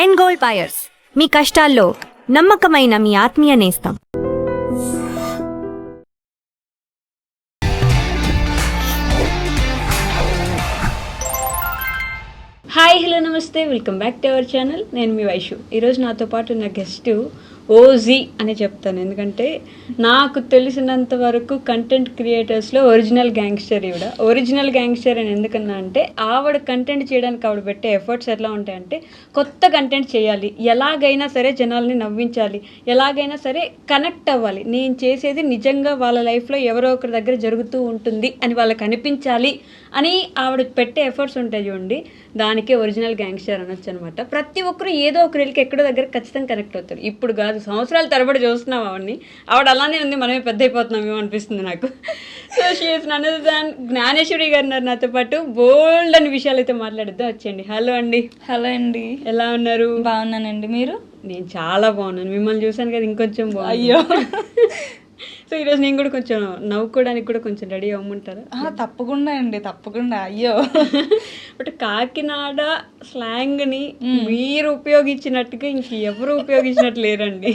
End gold buyers, మీ కష్టాల్లో నమ్మకమైన మీ ఆత్మీయ నేస్తం. హాయ్, హలో, నమస్తే, welcome back to our channel. నేను మీ వైషు. ఈరోజు నాతో పాటు ఉన్న గెస్ట్ ఓజీ అని చెప్తాను, ఎందుకంటే నాకు తెలిసినంత వరకు కంటెంట్ క్రియేటర్స్లో ఒరిజినల్ గ్యాంగ్స్టర్ ఈవిడ. ఒరిజినల్ గ్యాంగ్స్టర్ అని ఎందుకన్నా అంటే ఆవిడ కంటెంట్ చేయడానికి ఆవిడ పెట్టే ఎఫర్ట్స్ ఎట్లా ఉంటాయంటే, కొత్త కంటెంట్ చేయాలి, ఎలాగైనా సరే జనాల్ని నవ్వించాలి, ఎలాగైనా సరే కనెక్ట్ అవ్వాలి, నేను చేసేది నిజంగా వాళ్ళ లైఫ్లో ఎవరో ఒకరి దగ్గర జరుగుతూ ఉంటుంది అని వాళ్ళకి అనిపించాలి అని ఆవిడ పెట్టే ఎఫర్ట్స్ ఉంటాయి చూడండి, దానికే ఒరిజినల్ గ్యాంగ్స్టర్ అనొచ్చు అనమాట. ప్రతి ఒక్కరు ఏదో ఒకరికి ఎక్కడో దగ్గర ఖచ్చితంగా కనెక్ట్ అవుతారు. ఇప్పుడు కాదు, సంవత్సరాల తరబడి చూస్తున్నాం ఆవిడ అలానే ఉంది, మనమే పెద్ద అయిపోతున్నామేమో అనిపిస్తుంది నాకు. So she is none other than Gnaneshwari గారు ఉన్నారు నాతో పాటు. బోల్డ్ అని విషయాలు అయితే మాట్లాడిద్దాం, వచ్చేయండి. హలో అండి. హలో అండి, ఎలా ఉన్నారు? బాగున్నానండి, మీరు? నేను చాలా బాగున్నాను, మిమ్మల్ని చూసాను కదా ఇంకొంచెం బాగుంది. అయ్యో. సో ఈరోజు నేను కూడా కొంచెం నవ్వుకోవడానికి కూడా కొంచెం రెడీ అవ్వమంటారా? తప్పకుండా అండి, తప్పకుండా. అయ్యో. బట్ కాకినాడ స్లాంగ్ని మీరు ఉపయోగించినట్టుగా ఇంక ఎవరు ఉపయోగించినట్టు లేరండి.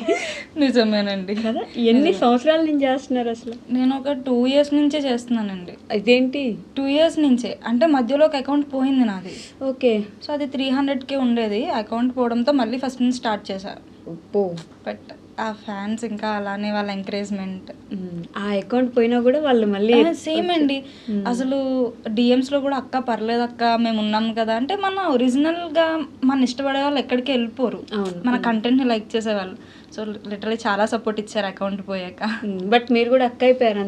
నిజమేనండి కదా. ఎన్ని సంవత్సరాల నుంచి చేస్తున్నారు అసలు? నేను ఒక 2 years నుంచే చేస్తున్నానండి. ఇదేంటి 2 years నుంచే అంటే మధ్యలో ఒక అకౌంట్ పోయింది నాది. ఓకే. సో అది 300K ఉండేది, అకౌంట్ పోవడంతో మళ్ళీ ఫస్ట్ నుంచి స్టార్ట్ చేశా. బట్ ఆ ఫ్యాన్స్ ఇంకా అలానే వాళ్ళ ఎంకరేజ్మెంట్, ఆ అకౌంట్ పోయినా కూడా వాళ్ళు మళ్ళీ సేమ్ అండి. అసలు DMs లో కూడా అక్క పర్లేదు అక్క, మేము ఉన్నాం కదా అంటే, మన ఒరిజినల్ గా మన ఇష్టపడే వాళ్ళు ఎక్కడికి వెళ్ళిపోరు, మన కంటెంట్ ని లైక్ చేసేవాళ్ళు. సో లిటరలీ చాలా సపోర్ట్ ఇచ్చారు అకౌంట్ పోయాక. బట్ మీరు కూడా అక్క అయిపోయారు,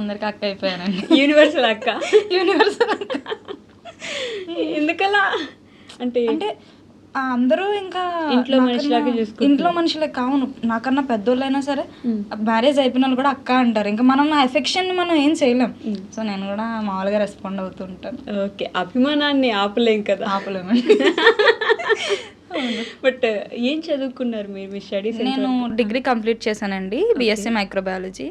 అందరికి అక్క అయిపోయారండి. యూనివర్సల్ అక్క. యూనివర్సల్ అక్క. ఎందుకలా అంటే అందరూ ఇంకా ఇంట్లో మనుషులే కావును, నాకన్నా పెద్దోళ్ళైనా సరే మ్యారేజ్ అయిపోయిన వాళ్ళు కూడా అక్క అంటారు. ఇంకా మనం ఆ ఎఫెక్షన్ మనం ఏం చేయలేం. సో నేను కూడా మామూలుగా రెస్పాండ్ అవుతూ ఉంటాను. ఓకే. అభిమానాన్ని ఆపలేం కదా. ఆపలేమండి. బట్ ఏం చదువుకున్నారు మీరు? మీ స్టడీస్? నేను డిగ్రీ కంప్లీట్ చేశానండి, BSc microbiology.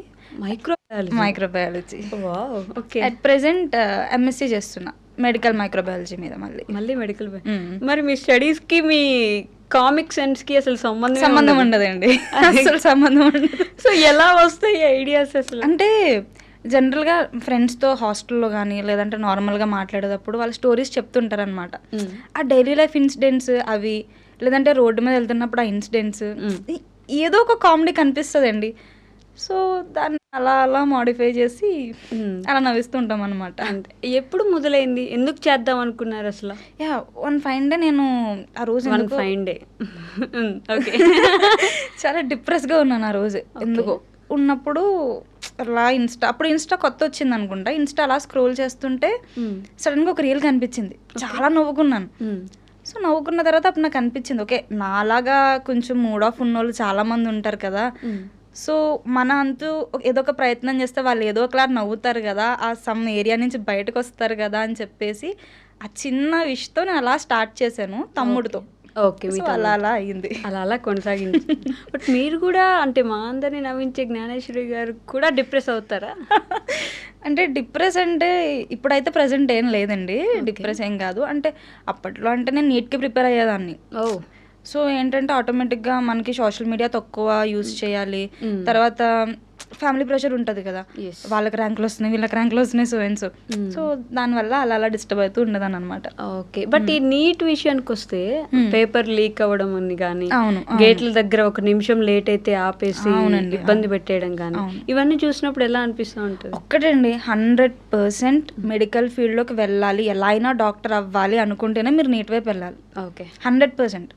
At present MSc చేస్తున్నా మెడికల్ మైక్రోబయాలజీ మీద. మళ్ళీ మెడికల్. మరి మీ స్టడీస్ కి మీ కామిక్ సెన్స్ కి అసలు సంబంధం ఉండదండి. అసలు సంబంధం ఉండదు. సో ఎలా వస్తాయి ఐడియాస్ అసలు? అంటే జనరల్గా ఫ్రెండ్స్తో హాస్టల్లో కానీ లేదంటే నార్మల్గా మాట్లాడేటప్పుడు వాళ్ళ స్టోరీస్ చెప్తుంటారు అనమాట. ఆ డైలీ లైఫ్ ఇన్సిడెంట్స్ అవి, లేదంటే రోడ్డు మీద వెళ్తున్నప్పుడు ఆ ఇన్సిడెంట్స్ ఏదో ఒక కామెడీ కనిపిస్తుంది అండి. సో దాన్ని అలా అలా మాడిఫై చేసి అలా నవ్విస్తుంటాం అనమాట. అంటే ఎప్పుడు మొదలైంది, ఎందుకు చేద్దాం అనుకున్నారు అసలు? వన్ ఫైన్ డే నేను ఆ రోజు చాలా డిప్రెస్గా ఉన్నాను ఆ రోజు. ఎందుకో ఉన్నప్పుడు అలా ఇన్స్టా కొత్త వచ్చింది అనుకుంటా. ఇన్స్టా అలా స్క్రోల్ చేస్తుంటే సడన్గా ఒక రీల్ కనిపించింది, చాలా నవ్వుకున్నాను. సో నవ్వుకున్న తర్వాత అప్పుడు నాకు అనిపించింది, ఓకే నాలాగా కొంచెం మూడ్ ఆఫ్ ఉన్న వాళ్ళు చాలా మంది ఉంటారు కదా. సో మన అంతూ ఏదో ఒక ప్రయత్నం చేస్తే వాళ్ళు ఏదో ఒకలా నవ్వుతారు కదా, ఆ సమ్ ఏరియా నుంచి బయటకు వస్తారు కదా అని చెప్పేసి ఆ చిన్న విషయంతో నేను అలా స్టార్ట్ చేశాను తమ్ముడితో. ఓకే. అలా అలా అయింది, అలా కొనసాగింది. బట్ మీరు కూడా అంటే మా అందరినీ నవ్వించే జ్ఞానేశ్వరి గారు కూడా డిప్రెస్ అవుతారా? అంటే డిప్రెస్ అంటే ఇప్పుడైతే ప్రజెంట్ ఏం లేదండి, డిప్రెస్ ఏం కాదు. అంటే అప్పట్లో అంటే నేను నీట్కి ప్రిపేర్ అయ్యేదాన్ని. సో ఏంటంటే ఆటోమేటిక్గా మనకి సోషల్ మీడియా తక్కువ యూజ్ చేయాలి, తర్వాత ఫ్యామిలీ ప్రెషర్ ఉంటుంది కదా, వాళ్ళకి ర్యాంకులు వస్తున్నాయి వీళ్ళకి ర్యాంకులు వస్తున్నాయి సో దానివల్ల అలా డిస్టర్బ్ అవుతూ ఉండదాని అనమాట. ఓకే. బట్ ఈ నీట్ విషయానికి వస్తే పేపర్ లీక్ అవ్వడం అని కానీ, గేట్ల దగ్గర 1 నిమిషం లేట్ అయితే ఆపేసి ఇబ్బంది పెట్టేయడం కానీ, ఇవన్నీ చూసినప్పుడు ఎలా అనిపిస్తూ ఉంటుంది? ఒక్కటండి, 100% మెడికల్ ఫీల్డ్ లోకి వెళ్ళాలి, ఎలా అయినా డాక్టర్ అవ్వాలి అనుకుంటేనే మీరు నీట్ వైపు వెళ్ళాలి. ఓకే. 100%.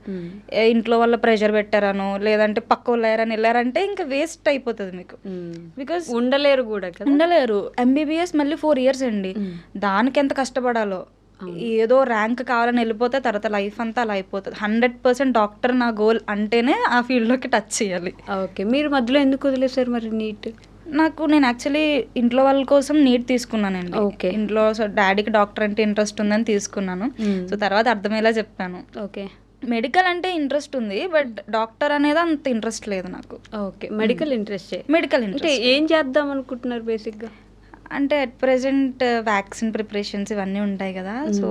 ఇంట్లో వాళ్ళ ప్రెషర్ పెట్టారనో లేదంటే పక్క వాళ్ళు వెళ్ళారంటే ఇంకా వేస్ట్ అయిపోతుంది మీకు. బికాస్ ఉండలేరు కూడా కదా. ఉండలేరు. MBBS మళ్ళీ 4 years అండి, దానికి ఎంత కష్టపడాలో. ఏదో ర్యాంక్ కావాలని వెళ్ళిపోతే తర్వాత లైఫ్ అంతా అలా అయిపోతుంది. 100% డాక్టర్ నా గోల్ అంటేనే ఆ ఫీల్డ్లోకి టచ్ చేయాలి. ఓకే. మీరు మధ్యలో ఎందుకు వదిలేసారు మరి నీట్? నేను యాక్చువల్లీ ఇంట్లో వాళ్ళ కోసం నీట్ తీసుకున్నానండి. ఓకే. ఇంట్లో డాడీకి డాక్టర్ అంటే ఇంట్రెస్ట్ ఉందని తీసుకున్నాను. సో తర్వాత అర్థమయ్యేలా చెప్పాను. ఓకే. మెడికల్ అంటే ఇంట్రెస్ట్ ఉంది, బట్ డాక్టర్ అనేది అంత ఇంట్రెస్ట్ లేదు నాకు. ఓకే. Medical interest. మెడికల్ అంటే ఏం చేద్దాం అనుకుంటున్నారు బేసిక్గా? అంటే అట్ ప్రెసెంట్ వ్యాక్సిన్ ప్రిపరేషన్స్ ఇవన్నీ ఉంటాయి కదా, సో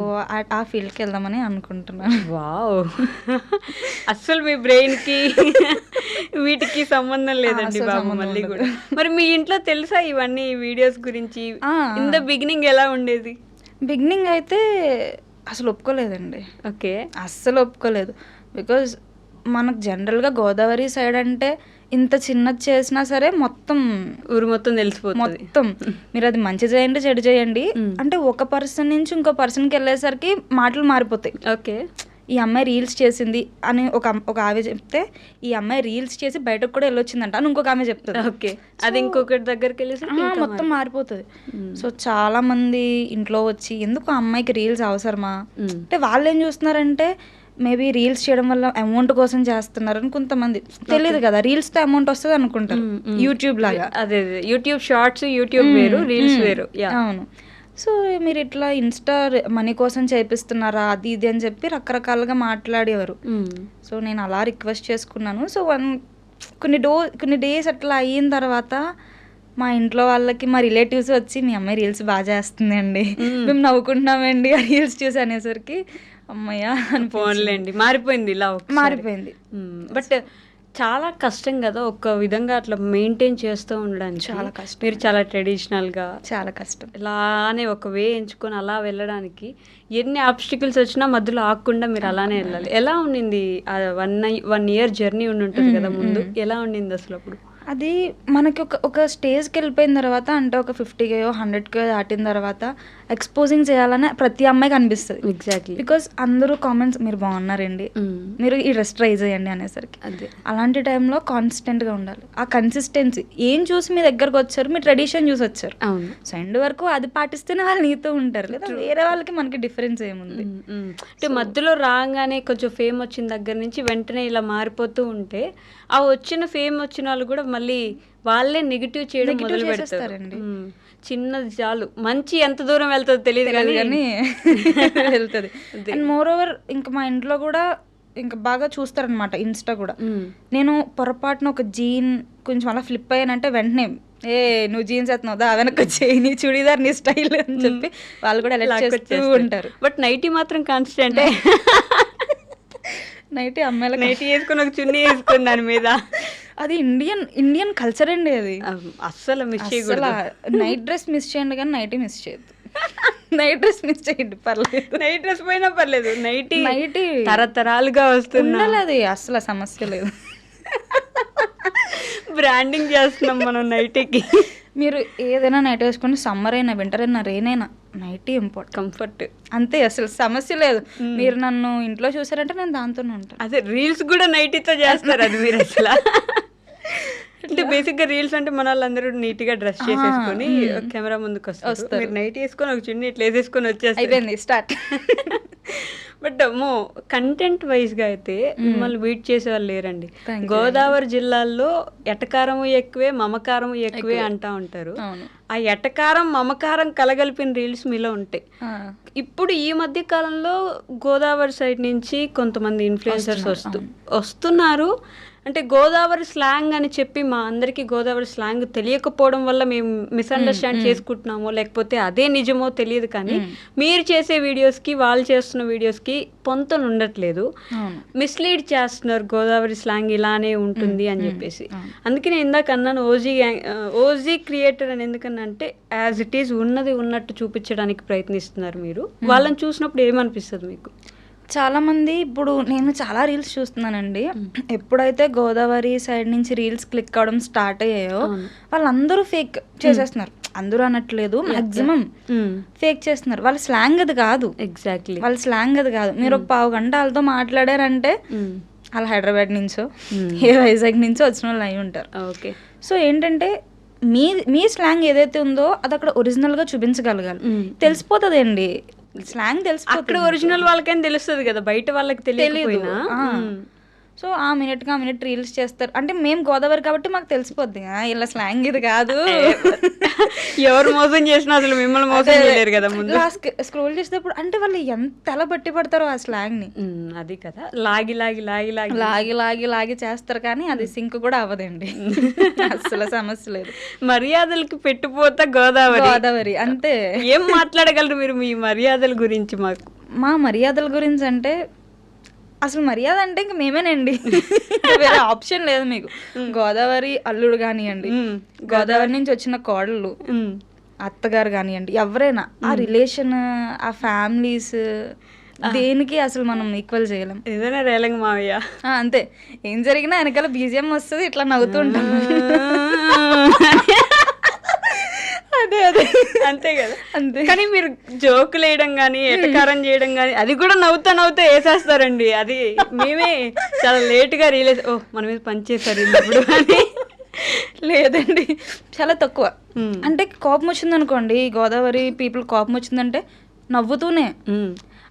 ఆ ఫీల్డ్కి వెళ్దామని అనుకుంటున్నాను. వావ్, అస్సలు మీ బ్రెయిన్ కి వీటికి సంబంధం లేదండి అస్సలు బాబు సంబంధం మళ్ళీ ఉండదు. కూడా. మరి మీ ఇంట్లో తెలుసా ఇవన్నీ వీడియోస్ గురించి? ఇన్ ద బిగినింగ్ ఎలా ఉండేది? బిగినింగ్ అయితే అసలు ఒప్పుకోలేదండి. ఓకే. అస్సలు ఒప్పుకోలేదు. బికాజ్ మనకు జనరల్గా గోదావరి సైడ్ అంటే ఇంత చిన్నది చేసినా సరే మొత్తం ఊరు మొత్తం తెలిసిపోతుంది. మొత్తం మీరు అది మంచి చేయండి చెడు చేయండి అంటే ఒక పర్సన్ నుంచి ఇంకో పర్సన్కి వెళ్ళేసరికి మాటలు మారిపోతాయి. ఓకే. ఈ అమ్మాయి రీల్స్ చేసింది అని ఒక ఆమె చెప్తే, ఈ అమ్మాయి రీల్స్ చేసి బయటకు కూడా వెళ్ళొచ్చిందంట అని ఇంకొక ఆమె చెప్తుంది. ఓకే. అది ఇంకొకటి దగ్గరికి వెళ్ళేసి మొత్తం మారిపోతుంది. సో చాలా మంది ఇంట్లో వచ్చి ఎందుకు ఆ అమ్మాయికి రీల్స్ అవసరమా అంటే వాళ్ళు ఏం చూస్తున్నారంటే మేబీ రీల్స్ చేయడం వల్ల అమౌంట్ కోసం చేస్తున్నారని కొంతమంది, తెలియదు కదా రీల్స్ తో అమౌంట్ వస్తుంది అనుకుంటారు యూట్యూబ్ లాగా. అదే యూట్యూబ్ షార్ట్స్, యూట్యూబ్ వేరు, రీల్స్ వేరు. అవును. సో మీరు ఇట్లా ఇన్స్టా మనీ కోసం చేపిస్తున్నారా అది ఇది అని చెప్పి రకరకాలుగా మాట్లాడేవారు. సో నేను అలా రిక్వెస్ట్ చేసుకున్నాను. సో కొన్ని డేస్ అట్లా అయిన తర్వాత మా ఇంట్లో వాళ్ళకి మా రిలేటివ్స్ వచ్చి మీ అమ్మాయి రీల్స్ బాగా చేస్తుందండి, మేము నవ్వుకుంటున్నామండి ఆ రీల్స్ చూసి అనేసరికి అమ్మయ్య అని ఫోన్లేండి మారిపోయింది, ఇలా మారిపోయింది. బట్ చాలా కష్టం కదా ఒక విధంగా అట్లా మెయింటైన్ చేస్తూ ఉండడానికి. చాలా కష్టం. మీరు చాలా ట్రెడిషనల్ గా, చాలా కష్టం. ఇలానే ఒక వే ఎంచుకొని అలా వెళ్ళడానికి ఎన్ని ఆబ్స్టికల్స్ వచ్చినా మధ్యలో ఆగకుండా మీరు అలానే వెళ్ళాలి. ఎలా ఉండింది ఆ 1 year జర్నీ ఉంటుంది కదా ముందు, ఎలా ఉండింది అసలు అప్పుడు? అది మనకి ఒక స్టేజ్కి వెళ్ళిపోయిన తర్వాత అంటే ఒక 50K 100K దాటిన తర్వాత ఎక్స్పోజింగ్ చేయాలని ప్రతి అమ్మాయికి అనిపిస్తుంది. ఎగ్జాక్ట్లీ. బికాస్ అందరూ కామెంట్స్ మీరు బాగున్నారండి, మీరు ఈ డ్రెస్ ట్రై చేయండి అనేసరికి అదే అలాంటి టైంలో కాన్స్టెంట్గా ఉండాలి. ఆ కన్సిస్టెన్సీ ఏం చూసి మీ దగ్గరకు వచ్చారు, మీ ట్రెడిషన్ చూసి వచ్చారు. అవును. సో ఎండ్ వరకు అది పాటిస్తేనే వాళ్ళు నీతో ఉంటారు, లేదా వేరే వాళ్ళకి మనకి డిఫరెన్స్ ఏముంది. అంటే మధ్యలో రాగానే కొంచెం ఫేమ్ వచ్చిన దగ్గర నుంచి వెంటనే ఇలా మారిపోతూ ఉంటే ఆ వచ్చిన ఫేమ్ వచ్చిన వాళ్ళు కూడా మళ్ళీ వాళ్ళే నెగిటివ్ చేయడం మొదలు పెడతారండి. చిన్నది చాలు, మంచి ఎంత దూరం వెళ్తుందో తెలియదు కానీ వెళ్తుంది. అండ్ మోర్ ఓవర్ ఇంకా మా ఇంట్లో కూడా ఇంకా బాగా చూస్తారనమాట ఇన్స్టా కూడా. నేను పొరపాటున ఒక జీన్ కొంచెం అలా ఫ్లిప్ అయ్యానంటే వెంటనే నువ్వు జీన్స్ ఎత్తున్నావుదా వెనక్కి వచ్చేయి, నీ చుడీదార్ నీ స్టైల్ అని చెప్పి వాళ్ళు కూడా ఎలా చేస్తూ ఉంటారు. బట్ నైటీ మాత్రం కాన్స్టెంట్. నైటీ అమ్మాయిలకు నైటీ వేసుకొని ఒక చున్నీ వేసుకుని దాని మీద, అది ఇండియన్ కల్చర్ అండి. అది అస్సలు మిస్ చేయకూడదు. నైట్ డ్రెస్ మిస్ చేయండి కానీ నైటీ మిస్ చేయొద్దు. నైట్ డ్రెస్ మిస్ చేయండి పర్లేదు, నైట్ డ్రెస్ పోయినా పర్లేదు, నైటీ తరతరాలుగా వస్తుంది, అది అసలు సమస్య లేదు. బ్రాండింగ్ చేస్తున్నాం మనం నైటీకి. మీరు ఏదైనా నైట్ వేసుకొని సమ్మర్ అయినా వింటర్ అయినా రెయిన్ అయినా నైటీ ఇంపార్టెంట్, కంఫర్ట్ అంతే, అసలు సమస్య లేదు. మీరు నన్ను ఇంట్లో చూసారంటే నేను దాంతోనే ఉంటాను. అదే రీల్స్ కూడా నైటీతో చేస్తారు, అది మీరు అసలు అంటే బేసిక్ గా రీల్స్ అంటే మన వాళ్ళందరూ నీట్ గా డ్రెస్ చేసేసుకొని కెమెరా ముందుకు వస్తారు, మీరు నైట్ వేసుకొని ఒక చున్నీ ఇట్లా వేసేసుకొని వచ్చేసి అయిపోయింది స్టార్ట్. బట్ అమ్మో కంటెంట్ వైజ్ గా అయితే మిమ్మల్ని బీట్ చేసే వాళ్ళు లేరండి. గోదావరి జిల్లాల్లో ఎటకారము ఎక్కువే మమకారము ఎక్కువే అంటా ఉంటారు. ఆ ఎటకారం మమకారం కలగలిపిన రీల్స్ మీలో ఉంటాయి. ఇప్పుడు ఈ మధ్య కాలంలో గోదావరి సైడ్ నుంచి కొంతమంది ఇన్ఫ్లుయెన్సర్స్ వస్తున్నారు. అంటే గోదావరి స్లాంగ్ అని చెప్పి మా అందరికీ గోదావరి స్లాంగ్ తెలియకపోవడం వల్ల మేము మిస్అండర్స్టాండ్ చేసుకుంటున్నామో లేకపోతే అదే నిజమో తెలియదు, కానీ మీరు చేసే వీడియోస్కి వాళ్ళు చేస్తున్న వీడియోస్కి పొంతన ఉండట్లేదు, మిస్లీడ్ చేస్తున్నారు గోదావరి స్లాంగ్ ఇలానే ఉంటుంది అని చెప్పేసి. అందుకే నేను ఇందాక అన్నాను ఓజీ క్రియేటర్ అని, ఎందుకన్నా అంటే యాజ్ ఇట్ ఈజ్ ఉన్నది ఉన్నట్టు చూపించడానికి ప్రయత్నిస్తున్నారు మీరు. వాళ్ళని చూసినప్పుడు ఏమనిపిస్తుంది మీకు? చాలామంది ఇప్పుడు నేను చాలా రీల్స్ చూస్తున్నానండి, ఎప్పుడైతే గోదావరి సైడ్ నుంచి రీల్స్ క్లిక్ అవడం స్టార్ట్ అయ్యాయో వాళ్ళందరూ ఫేక్ చేసేస్తున్నారు. అందరూ అనట్లేదు, మాక్సిమం ఫేక్ చేస్తున్నారు. వాళ్ళ స్లాంగ్ అది కాదు. ఎగ్జాక్ట్లీ వాళ్ళ స్లాంగ్ అది కాదు. మీరు ఒక పావు గంట వాళ్ళతో మాట్లాడారంటే వాళ్ళు హైదరాబాద్ నుంచో ఏ వైజాగ్ నుంచో వచ్చిన వాళ్ళు అయి ఉంటారు. ఓకే. సో ఏంటంటే మీ స్లాంగ్ ఏదైతే ఉందో అది అక్కడ ఒరిజినల్గా చూపించగలగాలి. తెలిసిపోతుంది అండి స్లాంగ్, తెలిసిపోతుంది. అక్కడ ఒరిజినల్ వాళ్ళకైనా తెలుస్తుంది కదా, బయట వాళ్ళకి తెలియకపోయినా. సో ఆ మినిట్ రీల్స్ చేస్తారు. అంటే మేము గోదావరి కాబట్టి మాకు తెలిసిపోద్ది ఇలా స్లాంగ్ ఇది కాదు. ఎవరు మోసం చేసినా అసలు మిమ్మల్ని మోసం చేయలేరు కదా ముందు. స్క్రోల్ చేసేటప్పుడు అంటే వాళ్ళు ఎంత ఎలా బట్టి పడతారో ఆ స్లాంగ్ ని. అది కదా, లాగి లాగి లాగి లాగి లాగి లాగి లాగి చేస్తారు కానీ అది సింక్ కూడా అవ్వదండి. అసలు సమస్య లేదు. మర్యాదలకి పెట్టిపోతా గోదావరి అంతే. ఏం మాట్లాడగలరు మీరు మీ మర్యాదల గురించి? మా మర్యాదల గురించి అంటే అసలు మర్యాద అంటే ఇంక మేమేనండి, వేరే ఆప్షన్ లేదు మీకు. గోదావరి అల్లుడు కానివ్వండి, గోదావరి నుంచి వచ్చిన కోడళ్ళు, అత్తగారు కానివ్వండి, ఎవరైనా ఆ రిలేషన్, ఆ ఫ్యామిలీస్, దేనికి అసలు మనం ఈక్వల్ చేయలేం. ఏదైనా రేలంగ మావయ్య అంతే. ఏం జరిగినా వెనకాల బీజిఎం వస్తుంది, ఇట్లా నవ్వుతూ ఉంటాం. అదే అంతే కదా. అంతే. కానీ మీరు జోకులు వేయడం కానీ ఎటకారం చేయడం కానీ అది కూడా నవ్వుతా వేసేస్తారండి. అది మేమే చాలా లేట్గా రియలైజ్, ఓ మన మీద పనిచేస్తారు ఇప్పుడు అని. లేదండి, చాలా తక్కువ. అంటే కోపం వచ్చింది అనుకోండి, గోదావరి పీపుల్ కోపం వచ్చిందంటే నవ్వుతూనే,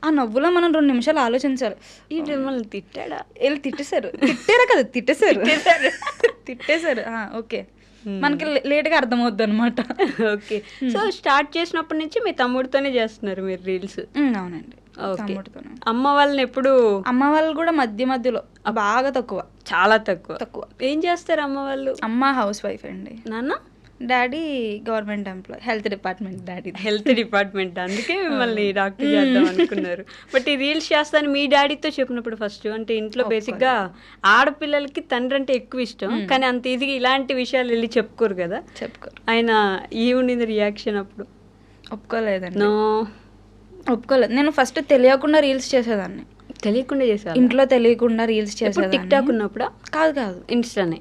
ఆ నవ్వులో మనం 2 నిమిషాలు ఆలోచించాలి. ఈ మిమ్మల్ని తిట్టాడా? వీళ్ళు తిట్టారా కదా, తిట్టేశారు. ఓకే, మనకి లేట్గా అర్థమవుద్ది అనమాట. ఓకే. సో స్టార్ట్ చేసినప్పటి నుంచి మీ తమ్ముడితోనే చేస్తున్నారు మీరు రీల్స్? అవునండి, తమ్ముడితోనే. అమ్మ వాళ్ళని ఎప్పుడు? అమ్మ వాళ్ళు కూడా మధ్యలో బాగా తక్కువ, చాలా తక్కువ. ఏం చేస్తారు అమ్మ వాళ్ళు? అమ్మ హౌస్ వైఫ్ అండి. నాన్న? Daddy government employee, health department. Daddy health department, అందుకే మిమ్మల్ని డాక్టర్ చేద్దాం అనుకున్నారు. బట్ ఈ రీల్స్ చేస్తాను మీ డాడీతో చెప్పినప్పుడు ఫస్ట్ అంటే ఇంట్లో బేసిక్గా ఆడపిల్లలకి తండ్రి అంటే ఎక్కువ ఇష్టం, కానీ అంత ఈజీగా ఇలాంటి విషయాలు వెళ్ళి చెప్పుకోరు కదా. ఆయన ఉండింది రియాక్షన్ అప్పుడు? ఒప్పుకోలేదండి. ఒప్పుకోలేదు. నేను ఫస్ట్ తెలియకుండా రీల్స్ చేసేదాన్ని. తెలియకుండా చేసేదాన్ని? ఇంట్లో తెలియకుండా రీల్స్ చేసేదాన్ని. టిక్ టాక్ ఉన్నప్పుడా? కాదు, ఇన్స్టానే.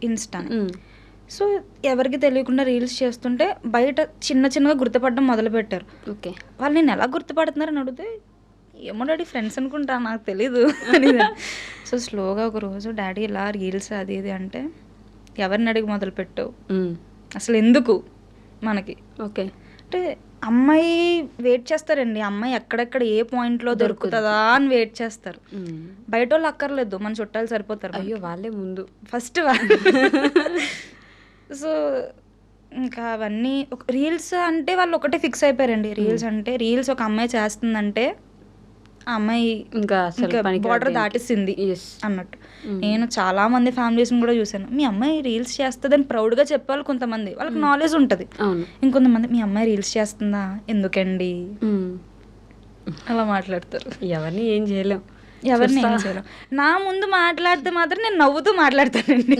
సో ఎవరికి తెలియకుండా రీల్స్ చేస్తుంటే బయట చిన్నగా గుర్తుపడడం మొదలుపెట్టారు. ఓకే. వాళ్ళు నేను ఎలా గుర్తుపడుతున్నారని అడిగితే, ఏమో డాడీ ఫ్రెండ్స్ అనుకుంటా, నాకు తెలీదు అని. సో స్లోగా ఒక రోజు డాడీ ఇలా రీల్స్ అది ఇది అంటే, ఎవరిని అడిగి మొదలుపెట్టావు అసలు, ఎందుకు మనకి? ఓకే. అంటే అమ్మాయి వెయిట్ చేస్తారండి, అమ్మాయి ఎక్కడెక్కడ ఏ పాయింట్లో దొరుకుతుందా అని వెయిట్ చేస్తారు. బయట వాళ్ళు అక్కర్లేదు, మన చుట్టాలు సరిపోతారు. అయ్యో, వాళ్ళే ముందు ఫస్ట్. సో ఇంకా అవన్నీ రీల్స్ అంటే వాళ్ళు ఒకటే ఫిక్స్ అయిపోయారండి. రీల్స్ ఒక అమ్మాయి చేస్తుందంటే ఆ అమ్మాయి ఇంకా బార్డర్ దాటిస్తుంది అన్నట్టు. నేను చాలా మంది ఫ్యామిలీస్ని కూడా చూసాను, మీ అమ్మాయి రీల్స్ చేస్తుందని ప్రౌడ్గా చెప్పాలి కొంతమంది, వాళ్ళకి నాలెడ్జ్ ఉంటుంది. ఇంకొంతమంది మీ అమ్మాయి రీల్స్ చేస్తుందా, ఎందుకండి అలా మాట్లాడతారు. ఎవరిని ఏం చేయలేం. నా ముందు మాట్లాడితే మాత్రం నేను నవ్వుతూ మాట్లాడతానండి.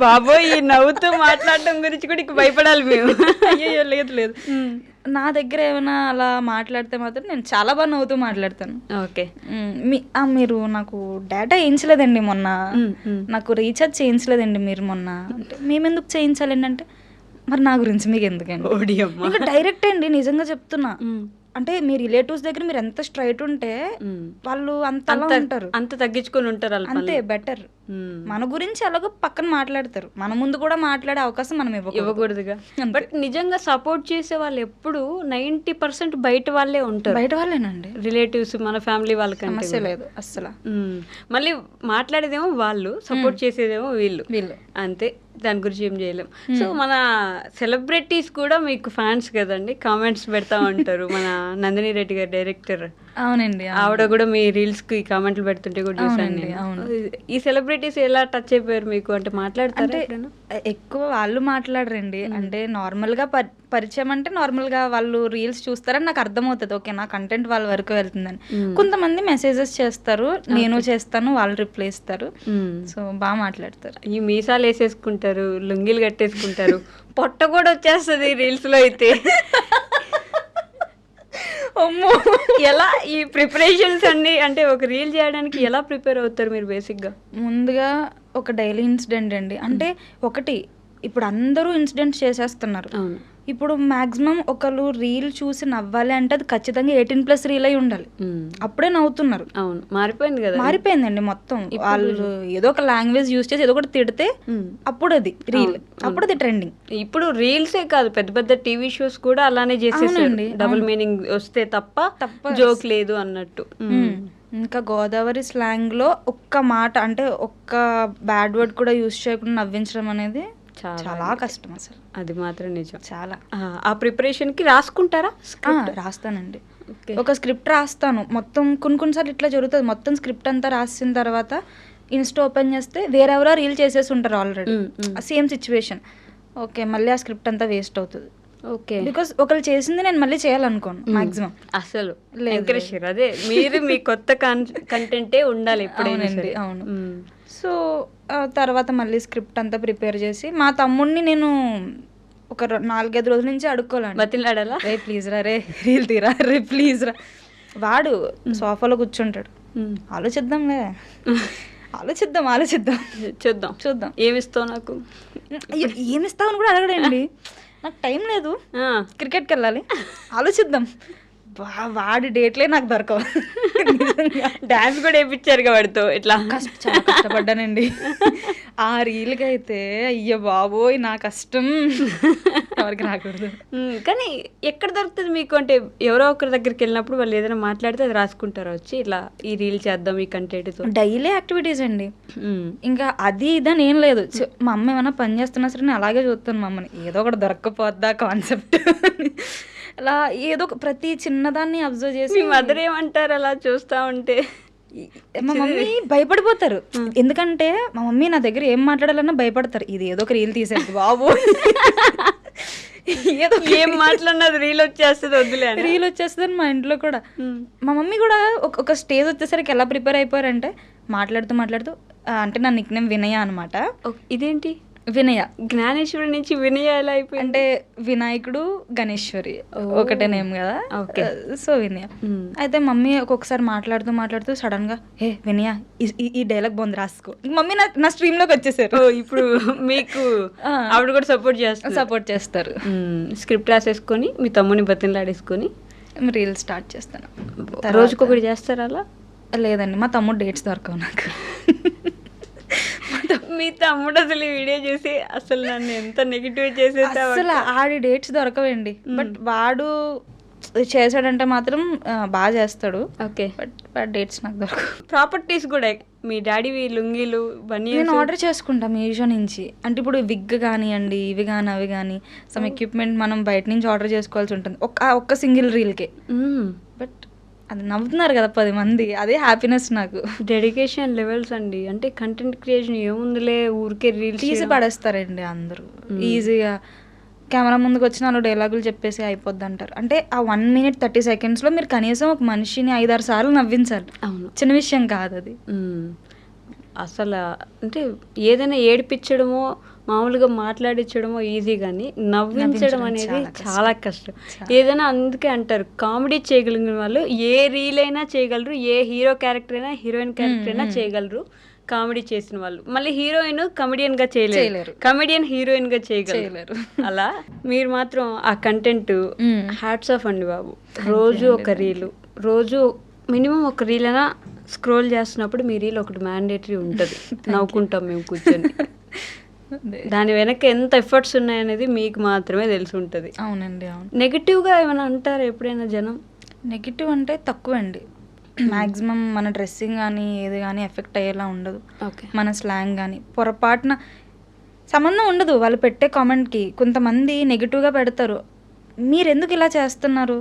బాబోయ్, ఈ నవ్వుతూ మాట్లాడటం గురించి కూడా ఇక భయపడాలి మేము. అయ్యో లేదు. నా దగ్గర ఏమైనా అలా మాట్లాడితే మాత్రం నేను చాలా బాగా నవ్వుతూ మాట్లాడతాను. ఓకే. మీరు నాకు డేటా వేయించలేదండి మొన్న, నాకు రీఛార్జ్ చేయించలేదండి మీరు మొన్న అంటే, మేమెందుకు చేయించాలండి అంటే, మరి నా గురించి మీకు ఎందుకండి? ఇంకా డైరెక్ట్ అండి, నిజంగా చెప్తున్నా. అంటే మీ రిలేటివ్స్ దగ్గర మీరు ఎంత స్ట్రైట్ ఉంటే వాళ్ళు అంత ఉంటారు, అంత తగ్గించుకొని ఉంటారు. అంతే బెటర్. మన గురించి అలాగో పక్కన మాట్లాడతారు, మన ముందు కూడా మాట్లాడే అవకాశం మనం ఇవ్వకూడదుగా. బట్ నిజంగా సపోర్ట్ చేసే వాళ్ళు ఎప్పుడు 90% బయట వాళ్ళే ఉంటారు. బయట వాళ్ళేనండి, రిలేటివ్స్, మన ఫ్యామిలీ వాళ్ళకి సమస్య లేదు అస్సలు. మళ్ళీ మాట్లాడేదేమో వాళ్ళు, సపోర్ట్ చేసేదేమో వీళ్ళు. అంతే, దాని గురించి ఏం చేయలేం. సో మన సెలబ్రిటీస్ కూడా మీకు ఫ్యాన్స్ కదండి, కామెంట్స్ పెడతా ఉంటారు. మన నందిని రెడ్డి గారు డైరెక్టర్, అవునండి, ఆవిడ కూడా మీ రీల్స్ కి కామెంట్లు పెడుతుంటే కూడా చూసాను. ఈ సెలబ్రిటీస్ ఎలా టచ్ అయిపోయారు మీకు? అంటే మాట్లాడతారు ఎక్కువ? వాళ్ళు మాట్లాడరండి, అంటే నార్మల్ గా పరిచయం అంటే నార్మల్ గా వాళ్ళు రీల్స్ చూస్తారని నాకు అర్థమవుతుంది. ఓకే, నా కంటెంట్ వాళ్ళ వరకు వెళ్తుందని. కొంతమంది మెసేజెస్ చేస్తారు, నేను చేస్తాను, వాళ్ళు రిప్లై ఇస్తారు. సో బాగా మాట్లాడతారు. ఈ మీసాలు వేసేసుకుంటారు, లుంగీలు కట్టేసుకుంటారు, పొట్ట కూడా వచ్చేస్తుంది రీల్స్ లో అయితే. ఎలా ఈ ప్రిపరేషన్స్ అన్ని, అంటే ఒక రీల్ చేయడానికి ఎలా ప్రిపేర్ అవుతారు మీరు? బేసిక్గా ముందుగా ఒక డైలీ ఇన్సిడెంట్ అండి. అంటే ఒకటి, ఇప్పుడు అందరూ ఇన్సిడెంట్స్ చేసేస్తున్నారు. ఇప్పుడు మాక్సిమం ఒకళ్ళు రీల్ చూసి నవ్వాలి అంటే అది ఖచ్చితంగా 18+ రీల్ అయి ఉండాలి, అప్పుడే నవ్వుతున్నారు. అవును, మారిపోయింది కదా. మారిపోయిందండి మొత్తం. వాళ్ళు ఏదో ఒక లాంగ్వేజ్ యూజ్ చేసి ఏదో ఒకటి తిడితే అప్పుడు అది రీల్, అప్పుడు అది ట్రెండింగ్. ఇప్పుడు రీల్సే కాదు, పెద్ద పెద్ద టీవీ షోస్ కూడా అలానే చేసేసారండి. డబుల్ మీనింగ్ వస్తే తప్ప జోక్ లేదు అన్నట్టు. ఇంకా గోదావరి స్లాంగ్లో ఒక్క మాట అంటే ఒక్క బ్యాడ్ వర్డ్ కూడా యూజ్ చేయకుండా నవ్వించడం అనేది చాలా కష్టం అసలు. అది మాత్రం నిజం. చాలా. ఆ ప్రిపరేషన్కి రాసుకుంటారా? రాస్తానండి. ఒక స్క్రిప్ట్ రాస్తాను మొత్తం. కొన్నిసార్లు ఇట్లా జరుగుతుంది, మొత్తం స్క్రిప్ట్ అంతా రాసిన తర్వాత ఇన్స్టా ఓపెన్ చేస్తే వేరెవరో రీల్ చేసేసి ఉంటారు ఆల్రెడీ, సేమ్ సిచ్యువేషన్. ఓకే, మళ్ళీ ఆ స్క్రిప్ట్ అంతా వేస్ట్ అవుతుంది. ఓకే, బికాస్ ఒకళ్ళు చేసింది నేను మళ్ళీ చేయాలనుకోను మాక్సిమం. అసలు అదే మీరు మీ కొత్త కంటెంటే ఉండాలి ఎప్పుడైనా. అవును. సో తర్వాత మళ్ళీ స్క్రిప్ట్ అంతా ప్రిపేర్ చేసి మా తమ్ముడిని నేను ఒక 4-5 రోజుల నుంచి అడుక్కోవాలండి. బతిలాడాలా? రే ప్లీజ్ రా, రే రీల్ తీరా, రే ప్లీజ్ రా. వాడు సోఫాలో కూర్చుంటాడు. ఆలోచిద్దాంలే, చూద్దాం ఏమిస్తావు నాకు, ఏమిస్తావు అని కూడా అడగడండి. నాకు టైం లేదు, క్రికెట్కి వెళ్ళాలి, ఆలోచిద్దాం. వాడి డేట్లే నాకు దొరకవు. డాన్స్ కూడా వేయించారు వాడితో. ఇట్లా చాలా కష్టపడ్డానండి ఆ రీల్కి అయితే. అయ్యో బాబోయ్, నా కష్టం ఎవరికి రాకూడదు. కానీ ఎక్కడ దొరుకుతుంది మీకు? అంటే ఎవరో ఒకరి దగ్గరికి వెళ్ళినప్పుడు వాళ్ళు ఏదైనా మాట్లాడితే అది రాసుకుంటారు వచ్చి, ఇట్లా ఈ రీల్ చేద్దాం ఈ కంటెంట్తో. డైలీ యాక్టివిటీస్ అండి, ఇంకా అది ఇదని ఏం లేదు. మా అమ్మ ఏమైనా పని చేస్తున్నా సరే నేను అలాగే చూస్తాను మా అమ్మని, ఏదో ఒకటి దొరక్కపోద్దా కాన్సెప్ట్. అలా ఏదో ప్రతి చిన్నదాన్ని అబ్జర్వ్ చేసి. మదర్ ఏమంటారు అలా చూస్తా ఉంటే? మా మమ్మీ భయపడిపోతారు, ఎందుకంటే మా మమ్మీ నా దగ్గర ఏం మాట్లాడాలన్నా భయపడతారు. ఇది ఏదో ఒక రీల్ తీసేది బాబు, ఏదో ఏం మాట్లాడినది రీల్ వచ్చేస్తుంది, వద్దులే రీల్ వచ్చేస్తుంది. మా ఇంట్లో కూడా మా మమ్మీ కూడా ఒక స్టేజ్ వచ్చేసరికి ఎలా ప్రిపేర్ అయిపోయారంటే మాట్లాడుతూ అంటే నా నిక్ నేమ్ వినయ అనమాట. ఇదేంటి వినయ? జ్ఞానేశ్వరి నుంచి వినయ ఎలా అయిపోయింది? అంటే వినాయకుడు గణేశ్వరి ఒకటే నేమ్ కదా, సో వినయ. అయితే మమ్మీ ఒక్కొక్కసారి మాట్లాడుతూ సడన్ గా ఏ వినయ ఈ డైలాగ్ బాగుంది రాసుకో. మమ్మీ నా స్ట్రీమ్ లోకి వచ్చేసారు. ఇప్పుడు మీకు ఆవిడ కూడా సపోర్ట్ చేస్తారు. స్క్రిప్ట్ రాసేసుకొని మీ తమ్ముని బతిలాడేసుకొని రీల్ స్టార్ట్ చేస్తాను. రోజుకొకటి చేస్తారా అలా? లేదండి, మా తమ్ముడు డేట్స్ దొరకవు నాకు. మీ తమ్ముడు అసలు వీడియో చేసి అసలు నన్ను ఎంత నెగిటివ్ చేసేది. అసలు ఆడి డేట్స్ దొరకవండి, బట్ వాడు చేశాడంటే మాత్రం బాగా చేస్తాడు. ఓకే, బట్ డేట్స్ నాకు దొరకవు. ప్రాపర్టీస్ కూడా మీ డాడీ లుంగీలు బన్నీ నేను ఆర్డర్ చేసుకుంటాం మీషో నుంచి. అంటే ఇప్పుడు విగ్ కానివ్వండి, ఇవి కానీ అవి కానీ సమ్ ఎక్విప్మెంట్ మనం బయట నుంచి ఆర్డర్ చేసుకోవాల్సి ఉంటుంది ఒక్క సింగిల్ రీల్కే. బట్ అది నవ్వుతున్నారు కదా 10 మంది, అదే హ్యాపీనెస్ నాకు. డెడికేషన్ లెవెల్స్ అండి. అంటే కంటెంట్ క్రియేషన్ ఏముందిలే, ఊరికే రీల్స్ తీసి పడేస్తారండి అందరూ ఈజీగా. కెమెరా ముందుకు వచ్చిన వాళ్ళు డైలాగులు చెప్పేసి అయిపోద్ది అంటారు. అంటే ఆ 1 minute 30 seconds మీరు కనీసం ఒక మనిషిని 5-6 సార్లు నవ్వించాలి. అవును, చిన్న విషయం కాదు అది. అసలు అంటే ఏదైనా ఏడిపించడమో మామూలుగా మాట్లాడించడమో ఈజీ, కానీ నవ్వించడం అనేది చాలా కష్టం. ఏదైనా అందుకే అంటారు కామెడీ చేయగలిగిన వాళ్ళు ఏ రీల్ అయినా చేయగలరు, ఏ హీరో క్యారెక్టర్ అయినా హీరోయిన్ క్యారెక్టర్ అయినా చేయగలరు. కామెడీ చేసిన వాళ్ళు మళ్ళీ హీరోయిన్ కమెడియన్ గా చేయలేరు, కమెడియన్ హీరోయిన్ గా చేయగలరు. అలా మీరు మాత్రం ఆ కంటెంట్ హ్యాట్స్ ఆఫ్ అండి బాబు. రోజు ఒక రీలు, రోజు మినిమం ఒక రీల్ అయినా స్క్రోల్ చేస్తున్నప్పుడు మీ రీల్ ఒకటి మ్యాండేటరీ ఉంటుంది. నవ్వుకుంటాం మేము కూర్చొని. దాని వెనక ఎంత ఎఫర్ట్స్ ఉన్నాయనేది మీకు మాత్రమే తెలిసి ఉంటుంది. అవునండి, అవును. నెగిటివ్గా ఏమైనా అంటారు ఎప్పుడైనా జనం? నెగిటివ్ అంటే తక్కువ అండి. మ్యాక్సిమం మన డ్రెస్సింగ్ కానీ ఏది కానీ ఎఫెక్ట్ అయ్యేలా ఉండదు. మన స్లాంగ్ కానీ పొరపాటున సంబంధం ఉండదు వాళ్ళు పెట్టే కామెంట్కి. కొంతమంది నెగిటివ్గా పెడతారు, మీరు ఎందుకు ఇలా చేస్తున్నారు,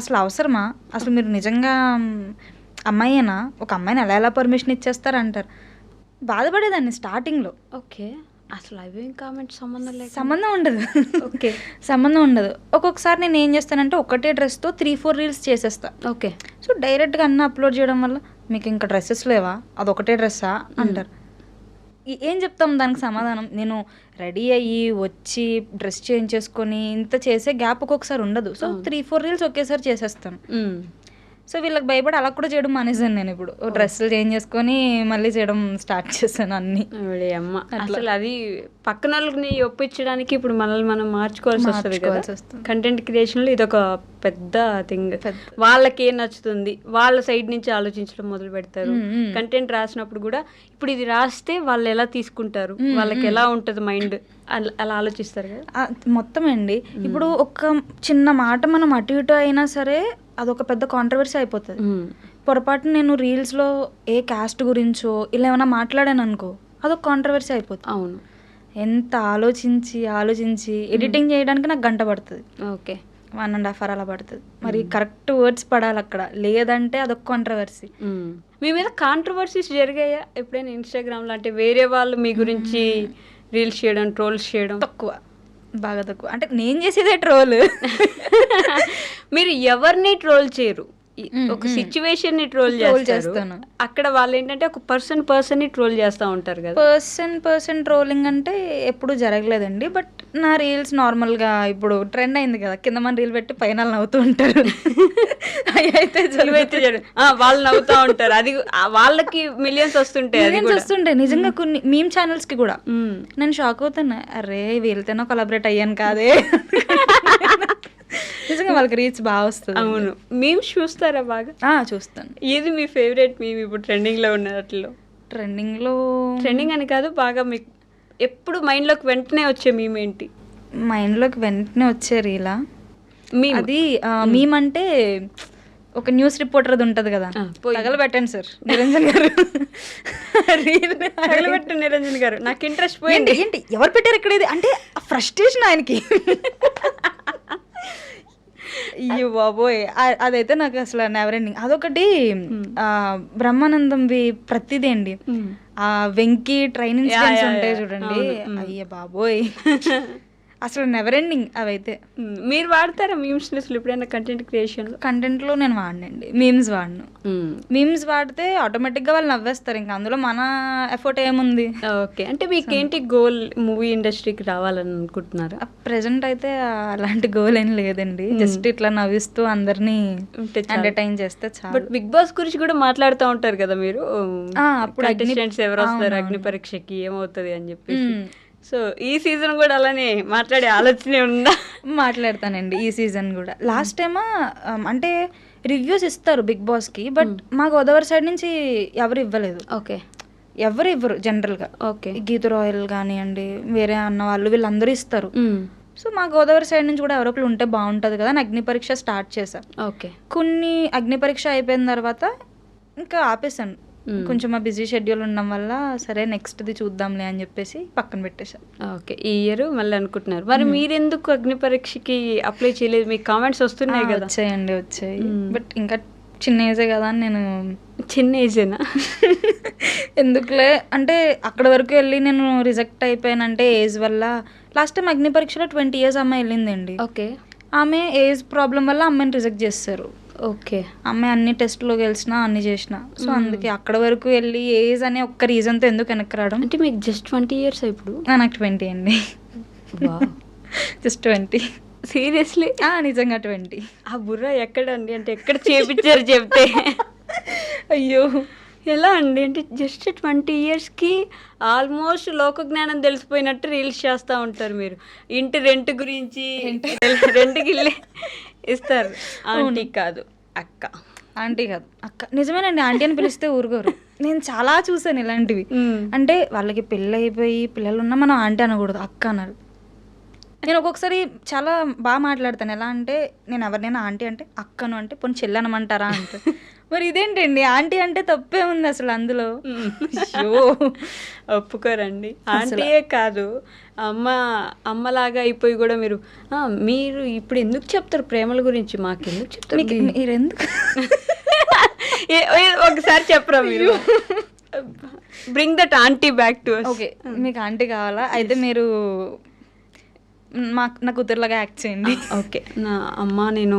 అసలు అవసరమా, అసలు మీరు నిజంగా అమ్మాయినా, ఒక అమ్మాయిని ఎలా పర్మిషన్ ఇచ్చేస్తారు అంటారు. బాధపడేదాన్ని స్టార్టింగ్లో. ఓకే, అసలు అవేం కామెంట్స్ సంబంధం ఉండదు. ఓకే, సంబంధం ఉండదు. ఒక్కొక్కసారి నేను ఏం చేస్తానంటే ఒకటే డ్రెస్తో 3-4 రీల్స్ చేసేస్తా. ఓకే, సో డైరెక్ట్గా అన్నీ అప్లోడ్ చేయడం వల్ల మీకు ఇంకా డ్రెస్సెస్ లేవా, అదొకటే డ్రెస్సా అంటారు. ఏం చెప్తాం దానికి సమాధానం? నేను రెడీ అయ్యి వచ్చి డ్రెస్ చేంజ్ చేసుకొని ఇంత చేసే గ్యాప్ ఒక్కొక్కసారి ఉండదు. సో 3-4 రీల్స్ ఒకేసారి చేసేస్తాను. సో వీళ్ళకి భయపడి అలా కూడా చేయడం మానేసాను నేను. ఇప్పుడు డ్రెస్సులు చేంజ్ చేసుకొని మళ్ళీ చేయడం స్టార్ట్ చేశాను అన్ని. అమ్మ అసలు అది పక్కన వాళ్ళని ఒప్పించడానికి ఇప్పుడు మనల్ని మనం మార్చుకోవాల్సి వస్తుంది కదా. కంటెంట్ క్రియేషన్లో ఇదొక పెద్ద థింగ్. వాళ్ళకి ఏం నచ్చుతుంది వాళ్ళ సైడ్ నుంచి ఆలోచించడం మొదలు పెడతారు. కంటెంట్ రాసినప్పుడు కూడా ఇప్పుడు ఇది రాస్తే వాళ్ళు ఎలా తీసుకుంటారు, వాళ్ళకి ఎలా ఉంటుంది మైండ్, అలా ఆలోచిస్తారు కదా మొత్తం అండి. ఇప్పుడు ఒక చిన్న మాట మనం అటు ఇటు అయినా సరే అదొక పెద్ద కాంట్రవర్సీ అయిపోతుంది. పొరపాటు నేను రీల్స్లో ఏ క్యాస్ట్ గురించో ఇలా ఏమైనా మాట్లాడాను అనుకో, అదొక కాంట్రవర్సీ అయిపోతుంది. అవును. ఎంత ఆలోచించి ఎడిటింగ్ చేయడానికి నాకు గంట పడుతుంది. ఓకే. 1.5 hour అలా పడుతుంది. మరి కరెక్ట్ వర్డ్స్ పడాలి అక్కడ, లేదంటే అదొక కాంట్రవర్సీ. మీ మీద కాంట్రవర్సీస్ జరిగాయా ఎప్పుడైనా ఇన్స్టాగ్రామ్లో? అంటే వేరే వాళ్ళు మీ గురించి రీల్స్ చేయడం, ట్రోల్స్ చేయడం? తక్కువ, బాగా తక్కువ. అంటే నేను చేసేదే ట్రోల్. మీరు ఎవరిని ట్రోల్ చేయరు, ఒక సిచ్యువేషన్ ని ట్రోల్ చేస్తాను. అక్కడ వాళ్ళు ఏంటంటే ఒక పర్సన్ ని ట్రోల్ చేస్తూ ఉంటారు కదా. పర్సన్ ట్రోలింగ్ అంటే ఎప్పుడు జరగలేదండి. బట్ నా రీల్స్ నార్మల్గా ఇప్పుడు ట్రెండ్ అయింది కదా, కింద మన రీల్ పెట్టి పైన నవ్వుతూ ఉంటారు. అయితే వాళ్ళు నవ్వుతూ ఉంటారు, అది వాళ్ళకి మిలియన్స్ వస్తుంటాయి నిజంగా. కొన్ని మీమ్ ఛానల్స్ కి కూడా నేను షాక్ అవుతున్నా, అరే వీళ్ళతోనో కొలాబరేట్ అయ్యాను కాదే. నిజంగా వాళ్ళకి రీచ్ బాగా వస్తుంది. అవును. మీమ్స్ చూస్తారా బాగా? చూస్తాను. ఏది మీ ఫేవరెట్ మీమ్ ఇప్పుడు ట్రెండింగ్ లో ఉన్నట్లో? ట్రెండింగ్ అని కాదు, బాగా మీకు ఎప్పుడు మైండ్లోకి వెంటనే వచ్చే మీమ్ ఏంటి? మైండ్లోకి వెంటనే వచ్చే రీలా అది మీమ్ అంటే ఒక న్యూస్ రిపోర్టర్ అది ఉంటుంది కదా, తగలబెట్టండి సార్ నిరంజన్ గారు. తగలబెట్టండి నిరంజన్ గారు, నాకు ఇంట్రెస్ట్ పోయింది. ఏంటి ఎవరు పెట్టారు ఇక్కడ ఇది అంటే ఫ్రస్ట్రేషన్ ఆయనకి. అయ్యో బాబోయ్, అదైతే నాకు అసలు నెవర్ ఎండింగ్. అదొకటి బ్రహ్మానందంవి ప్రతిదీ అండి. ఆ వెంకీ ట్రైన్ ఇన్సిడెంట్స్ ఉంటాయి చూడండి, అయ్యే బాబోయ్ అసలు నెవర్ ఎండింగ్ అవైతే. మీరు వాడతారా మీమ్స్ ఎప్పుడైనా కంటెంట్లో? నేను వాడినండి, మీమ్స్ వాడను. మీమ్స్ వాడితే ఆటోమేటిక్గా వాళ్ళు నవ్వేస్తారు, ఇంకా అందులో మన ఎఫర్ట్ ఏముంది. ఓకే. అంటే మీకేంటి గోల్ మూవీ ఇండస్ట్రీకి రావాలని అనుకుంటున్నారా? ప్రెసెంట్ అయితే అలాంటి గోల్ ఏం లేదండి, జస్ట్ ఇట్లా నవ్విస్తూ అందరినీ ఎంటర్టైన్ చేస్తే చాలు. బట్ బిగ్ బాస్ గురించి కూడా మాట్లాడుతూ ఉంటారు కదా మీరు, అప్పుడు కంటెస్టెంట్స్ ఎవరు వస్తారు, అగ్ని పరీక్షకి ఏమవుతుంది అని చెప్పేసి. సో ఈ సీజన్ కూడా అలానే మాట్లాడే ఆలోచనే ఉందా? మాట్లాడతానండి ఈ సీజన్ కూడా. లాస్ట్ టైమ్ అంటే రివ్యూస్ ఇస్తారు బిగ్ బాస్కి, బట్ మా గోదావరి సైడ్ నుంచి ఎవరు ఇవ్వలేదు. ఓకే. ఎవరు ఇవ్వరు జనరల్గా. ఓకే. గీత రాయల్ కానివ్వండి, వేరే అన్న వాళ్ళు వీళ్ళందరూ ఇస్తారు. సో మా గోదావరి సైడ్ నుంచి కూడా ఎవరొకరు ఉంటే బాగుంటుంది కదా అని అగ్ని పరీక్ష స్టార్ట్ చేశాను. ఓకే. కొన్ని అగ్ని పరీక్ష అయిపోయిన తర్వాత ఇంకా ఆపేసాను, కొంచెం మా బిజీ షెడ్యూల్ ఉండడం వల్ల. సరే నెక్స్ట్ది చూద్దాంలే అని చెప్పేసి పక్కన పెట్టేశాను. ఓకే. ఈ ఇయర్ మళ్ళీ అనుకుంటున్నారు. మరి మీరెందుకు అగ్ని పరీక్షకి అప్లై చేయలేదు? మీకు కామెంట్స్ వస్తున్నాయి కదా? వచ్చాయి. బట్ ఇంకా చిన్న ఏజే కదా అని నేను. చిన్న ఏజేనా? ఎందుకులే అంటే అక్కడ వరకు వెళ్ళి నేను రిజెక్ట్ అయిపోయానంటే ఏజ్ వల్ల. లాస్ట్ టైం అగ్ని పరీక్షలో 20 years అమ్మాయి వెళ్ళిందండి. ఓకే. ఆమె ఏజ్ ప్రాబ్లం వల్ల అమ్మాయిని రిజెక్ట్ చేస్తారు. ఓకే. అమ్మాయి అన్ని టెస్ట్లో గెలిచినా అన్ని చేసిన. సో అందుకే అక్కడ వరకు వెళ్ళి ఏజ్ అనే ఒక్క రీజన్తో ఎందుకు వెనక్కి రావడం. అంటే మీకు జస్ట్ 20 years ఇప్పుడు? నాకు 20 అండి. జస్ట్ 20. సీరియస్లీ? నిజంగా 20. ఆ బుర్ర ఎక్కడండి, అంటే ఎక్కడ చేపించారు చెప్తే? అయ్యో ఎలా అండి, అంటే జస్ట్ 20 yearsకి ఆల్మోస్ట్ లోక జ్ఞానం తెలిసిపోయినట్టు రీల్స్ చేస్తూ ఉంటారు మీరు. ఇంటి రెంట్ గురించి, రెంట్కి ఇస్తారు. ఆంటీ కాదు అక్క. నిజమేనండి, ఆంటీ అని పిలిస్తే ఊరుకోరు. నేను చాలా చూసాను ఇలాంటివి. అంటే వాళ్ళకి పెళ్ళి అయిపోయి పిల్లలు ఉన్నా మనం ఆంటీ అనకూడదు, అక్క అన్నారు. నేను ఒక్కొక్కసారి చాలా బాగా మాట్లాడతాను. ఎలా అంటే నేను ఎవరినైనా ఆంటీ అంటే అక్కను అంటే పోనీ చెల్లనమంటారా అంటే, మరి ఇదేంటండి ఆంటీ అంటే తప్పే ఉంది అసలు అందులో. ఒప్పుకోరండి. ఆంటీయే కాదు, అమ్మలాగా అయిపోయి కూడా మీరు ఇప్పుడు ఎందుకు చెప్తారు ప్రేమల గురించి? మాకెందుకు చెప్తారు? మీరెందుకు ఒకసారి చెప్పరా మీరు? Bring that aunty back to us. Okay, మీకు ఆంటీ కావాలా? అయితే మీరు నా కూతురులాగా యాక్ట్ చేయండి. ఓకే. నా అమ్మ, నేను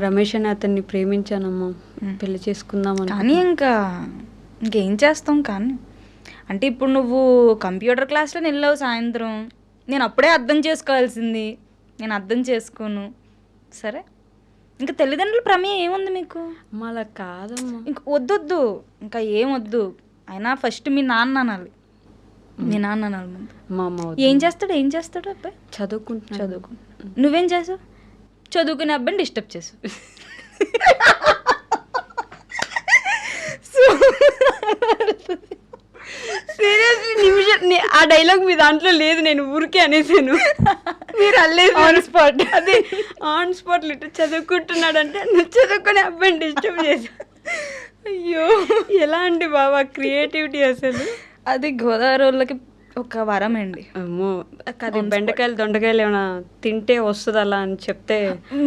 రమేష్ అని అతన్ని ప్రేమించానమ్మా, పెళ్లి చేసుకుందామని. కానీ ఇంకేం చేస్తాం. కానీ అంటే ఇప్పుడు నువ్వు కంప్యూటర్ క్లాస్లో వెళ్ళావు సాయంత్రం, నేను అప్పుడే అర్థం చేసుకోవాల్సింది, నేను అర్థం చేసుకోను. సరే, ఇంకా తల్లిదండ్రుల ప్రమేయం ఏముంది మీకు? అలా కాదమ్మా, ఇంక వద్దొద్దు, ఇంకా ఏం వద్దు. అయినా ఫస్ట్ మీ నాన్న అనాలి, మీ నాన్న అనాలి ముందు. మా అమ్మ ఏం చేస్తాడు అబ్బాయి? చదువుకుంటున్నాడు. నువ్వేం చేసావు? చదువుకునే అబ్బాయిని డిస్టర్బ్ చేసావు. సీరియస్లీ నిమిషం, ఆ డైలాగ్ మీ దాంట్లో లేదు, నేను ఊరికే అనేసాను. మీరు అల్లేదు ఆన్ స్పాట్. అదే ఆన్ స్పాట్ లిటర్ చదువుకుంటున్నాడు అంటే నువ్వు చదువుకునే అబ్బాయిని డిస్టర్బ్ చేసావు. అయ్యో, ఎలా అండి బాబా క్రియేటివిటీ అసలు? అది గోదావరి వాళ్ళకి ఒక వరం అండి. అమ్మో, అది బెండకాయలు దొండకాయలు ఏమైనా తింటే వస్తుంది అలా అని చెప్తే.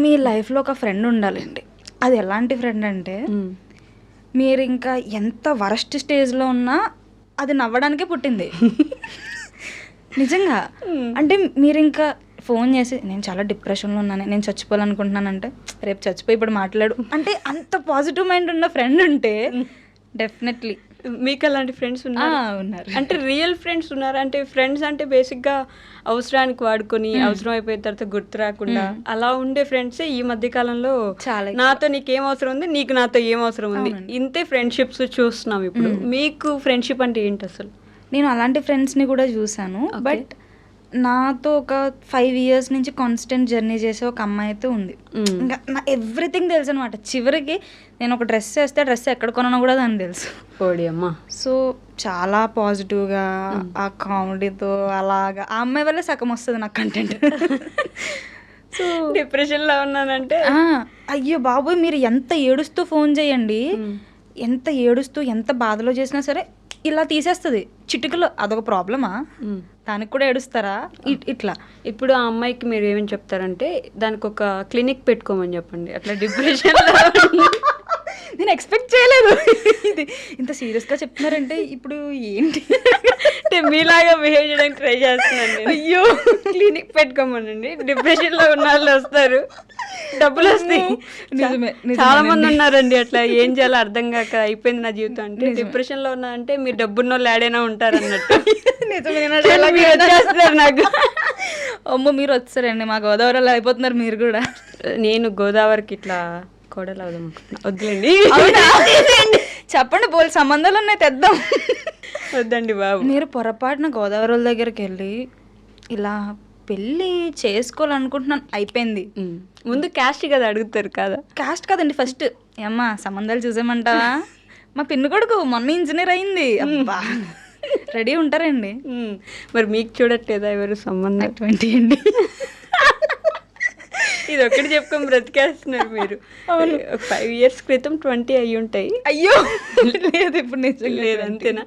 మీ లైఫ్లో ఒక ఫ్రెండ్ ఉండాలండి. అది ఎలాంటి ఫ్రెండ్ అంటే మీరు ఇంకా ఎంత వరస్ట్ స్టేజ్లో ఉన్నా అది నవ్వడానికే పుట్టింది. నిజంగా. అంటే మీరు ఇంకా ఫోన్ చేసి నేను చాలా డిప్రెషన్లో ఉన్నాను, నేను చచ్చిపోవాలనుకుంటున్నానంటే రేపు చచ్చిపోయి ఇప్పుడు మాట్లాడు అంటే అంత పాజిటివ్ మైండ్ ఉన్న ఫ్రెండ్ ఉంటే డెఫినెట్లీ. మీకు అలాంటి ఫ్రెండ్స్ ఉన్నారు? ఉన్నారు. అంటే రియల్ ఫ్రెండ్స్ ఉన్నారు? అంటే ఫ్రెండ్స్ అంటే బేసిక్గా అవసరానికి వాడుకొని అవసరం అయిపోయిన తర్వాత గుర్తు రాకుండా అలా ఉండే ఫ్రెండ్సే ఈ మధ్య కాలంలో చాలా నాతో నీకేం అవసరం ఉంది, నీకు నాతో ఏం అవసరం ఉంది, ఇంతే ఫ్రెండ్షిప్స్ చూస్తున్నాం ఇప్పుడు. మీకు ఫ్రెండ్షిప్ అంటే ఏంటి అసలు? నేను అలాంటి ఫ్రెండ్స్ని కూడా చూశాను. బట్ నాతో ఒక 5 years నుంచి కాన్స్టెంట్ జర్నీ చేసే ఒక అమ్మాయి అయితే ఉంది. ఇంకా నా ఎవ్రీథింగ్ తెలుసు అనమాట. చివరికి నేను ఒక డ్రెస్ వేస్తే డ్రెస్ ఎక్కడ కొనో కూడా దాన్ని తెలుసు. ఓడి అమ్మా. సో చాలా పాజిటివ్గా ఆ కామెడీతో అలాగా ఆ అమ్మాయి వల్లే సగం వస్తుంది నాకు కంటెంట్. సో డిప్రెషన్లో ఉన్నానంటే అయ్యో బాబోయ్, మీరు ఎంత ఏడుస్తూ ఫోన్ చేయండి, ఎంత ఏడుస్తూ ఎంత బాధలో చేసినా సరే ఇలా తీసేస్తుంది చిటికలో. అదొక ప్రాబ్లమా? దానికి కూడా ఏడుస్తారా? ఇట్లా. ఇప్పుడు ఆ అమ్మాయికి మీరు ఏమని చెప్తారంటే దానికి ఒక క్లినిక్ పెట్టుకోమని చెప్పండి. అట్లా డిప్రెషన్లో నేను ఎక్స్పెక్ట్ చేయలేదు ఇది ఇంత సీరియస్గా చెప్తున్నారంటే. ఇప్పుడు ఏంటి అంటే మీలాగా బిహేవ్ చేయడానికి ట్రై చేస్తున్నాను. అయ్యో, క్లినిక్ పెట్టుకోమనండి, డిప్రెషన్లో ఉన్న వాళ్ళు వస్తారు, డబ్బులు వస్తాయి. నిజమే. చాలా మంది ఉన్నారండి అట్లా. ఏం చేయాలో అర్థం కాక అయిపోయింది నా జీవితం. అంటే డిప్రెషన్లో ఉన్నా అంటే మీరు డబ్బున్న వాళ్ళు యాడైనా ఉంటారు అన్నట్టు. వచ్చేస్తున్నారు నాకు. అమ్మో, మీరు వచ్చారండి మా గోదావరిలో అయిపోతున్నారు మీరు కూడా. నేను గోదావరికి ఇట్లా కోడలు అవుదాం వద్దులేండి. చెప్పండి, బోల్ సంబంధాలు ఉన్నాయి, తెద్దాం. వద్దండి బాబు. మీరు పొరపాటున గోదావరి వాళ్ళ దగ్గరికి వెళ్ళి ఇలా పెళ్ళి చేసుకోవాలనుకుంటున్నాను అయిపోయింది. ముందు క్యాస్ట్ కదా అడుగుతారు కదా? కాస్ట్ కదండి ఫస్ట్. ఏమ్మా సంబంధాలు చూసేమంటావా? మా పిన్ని కొడుకు మొన్న ఇంజనీర్ అయింది. అబ్బా, రెడీ ఉంటారండి. మరి మీకు చూడట్లేదా ఎవరు సంబంధం? 20 అండి. ఇది ఒకటి చెప్పుకొని బ్రతికేస్తున్నారు మీరు. 5 years క్రితం 20 అయ్యి ఉంటాయి. అయ్యో లేదు, ఇప్పుడు నిజం లేదు. అంతేనా?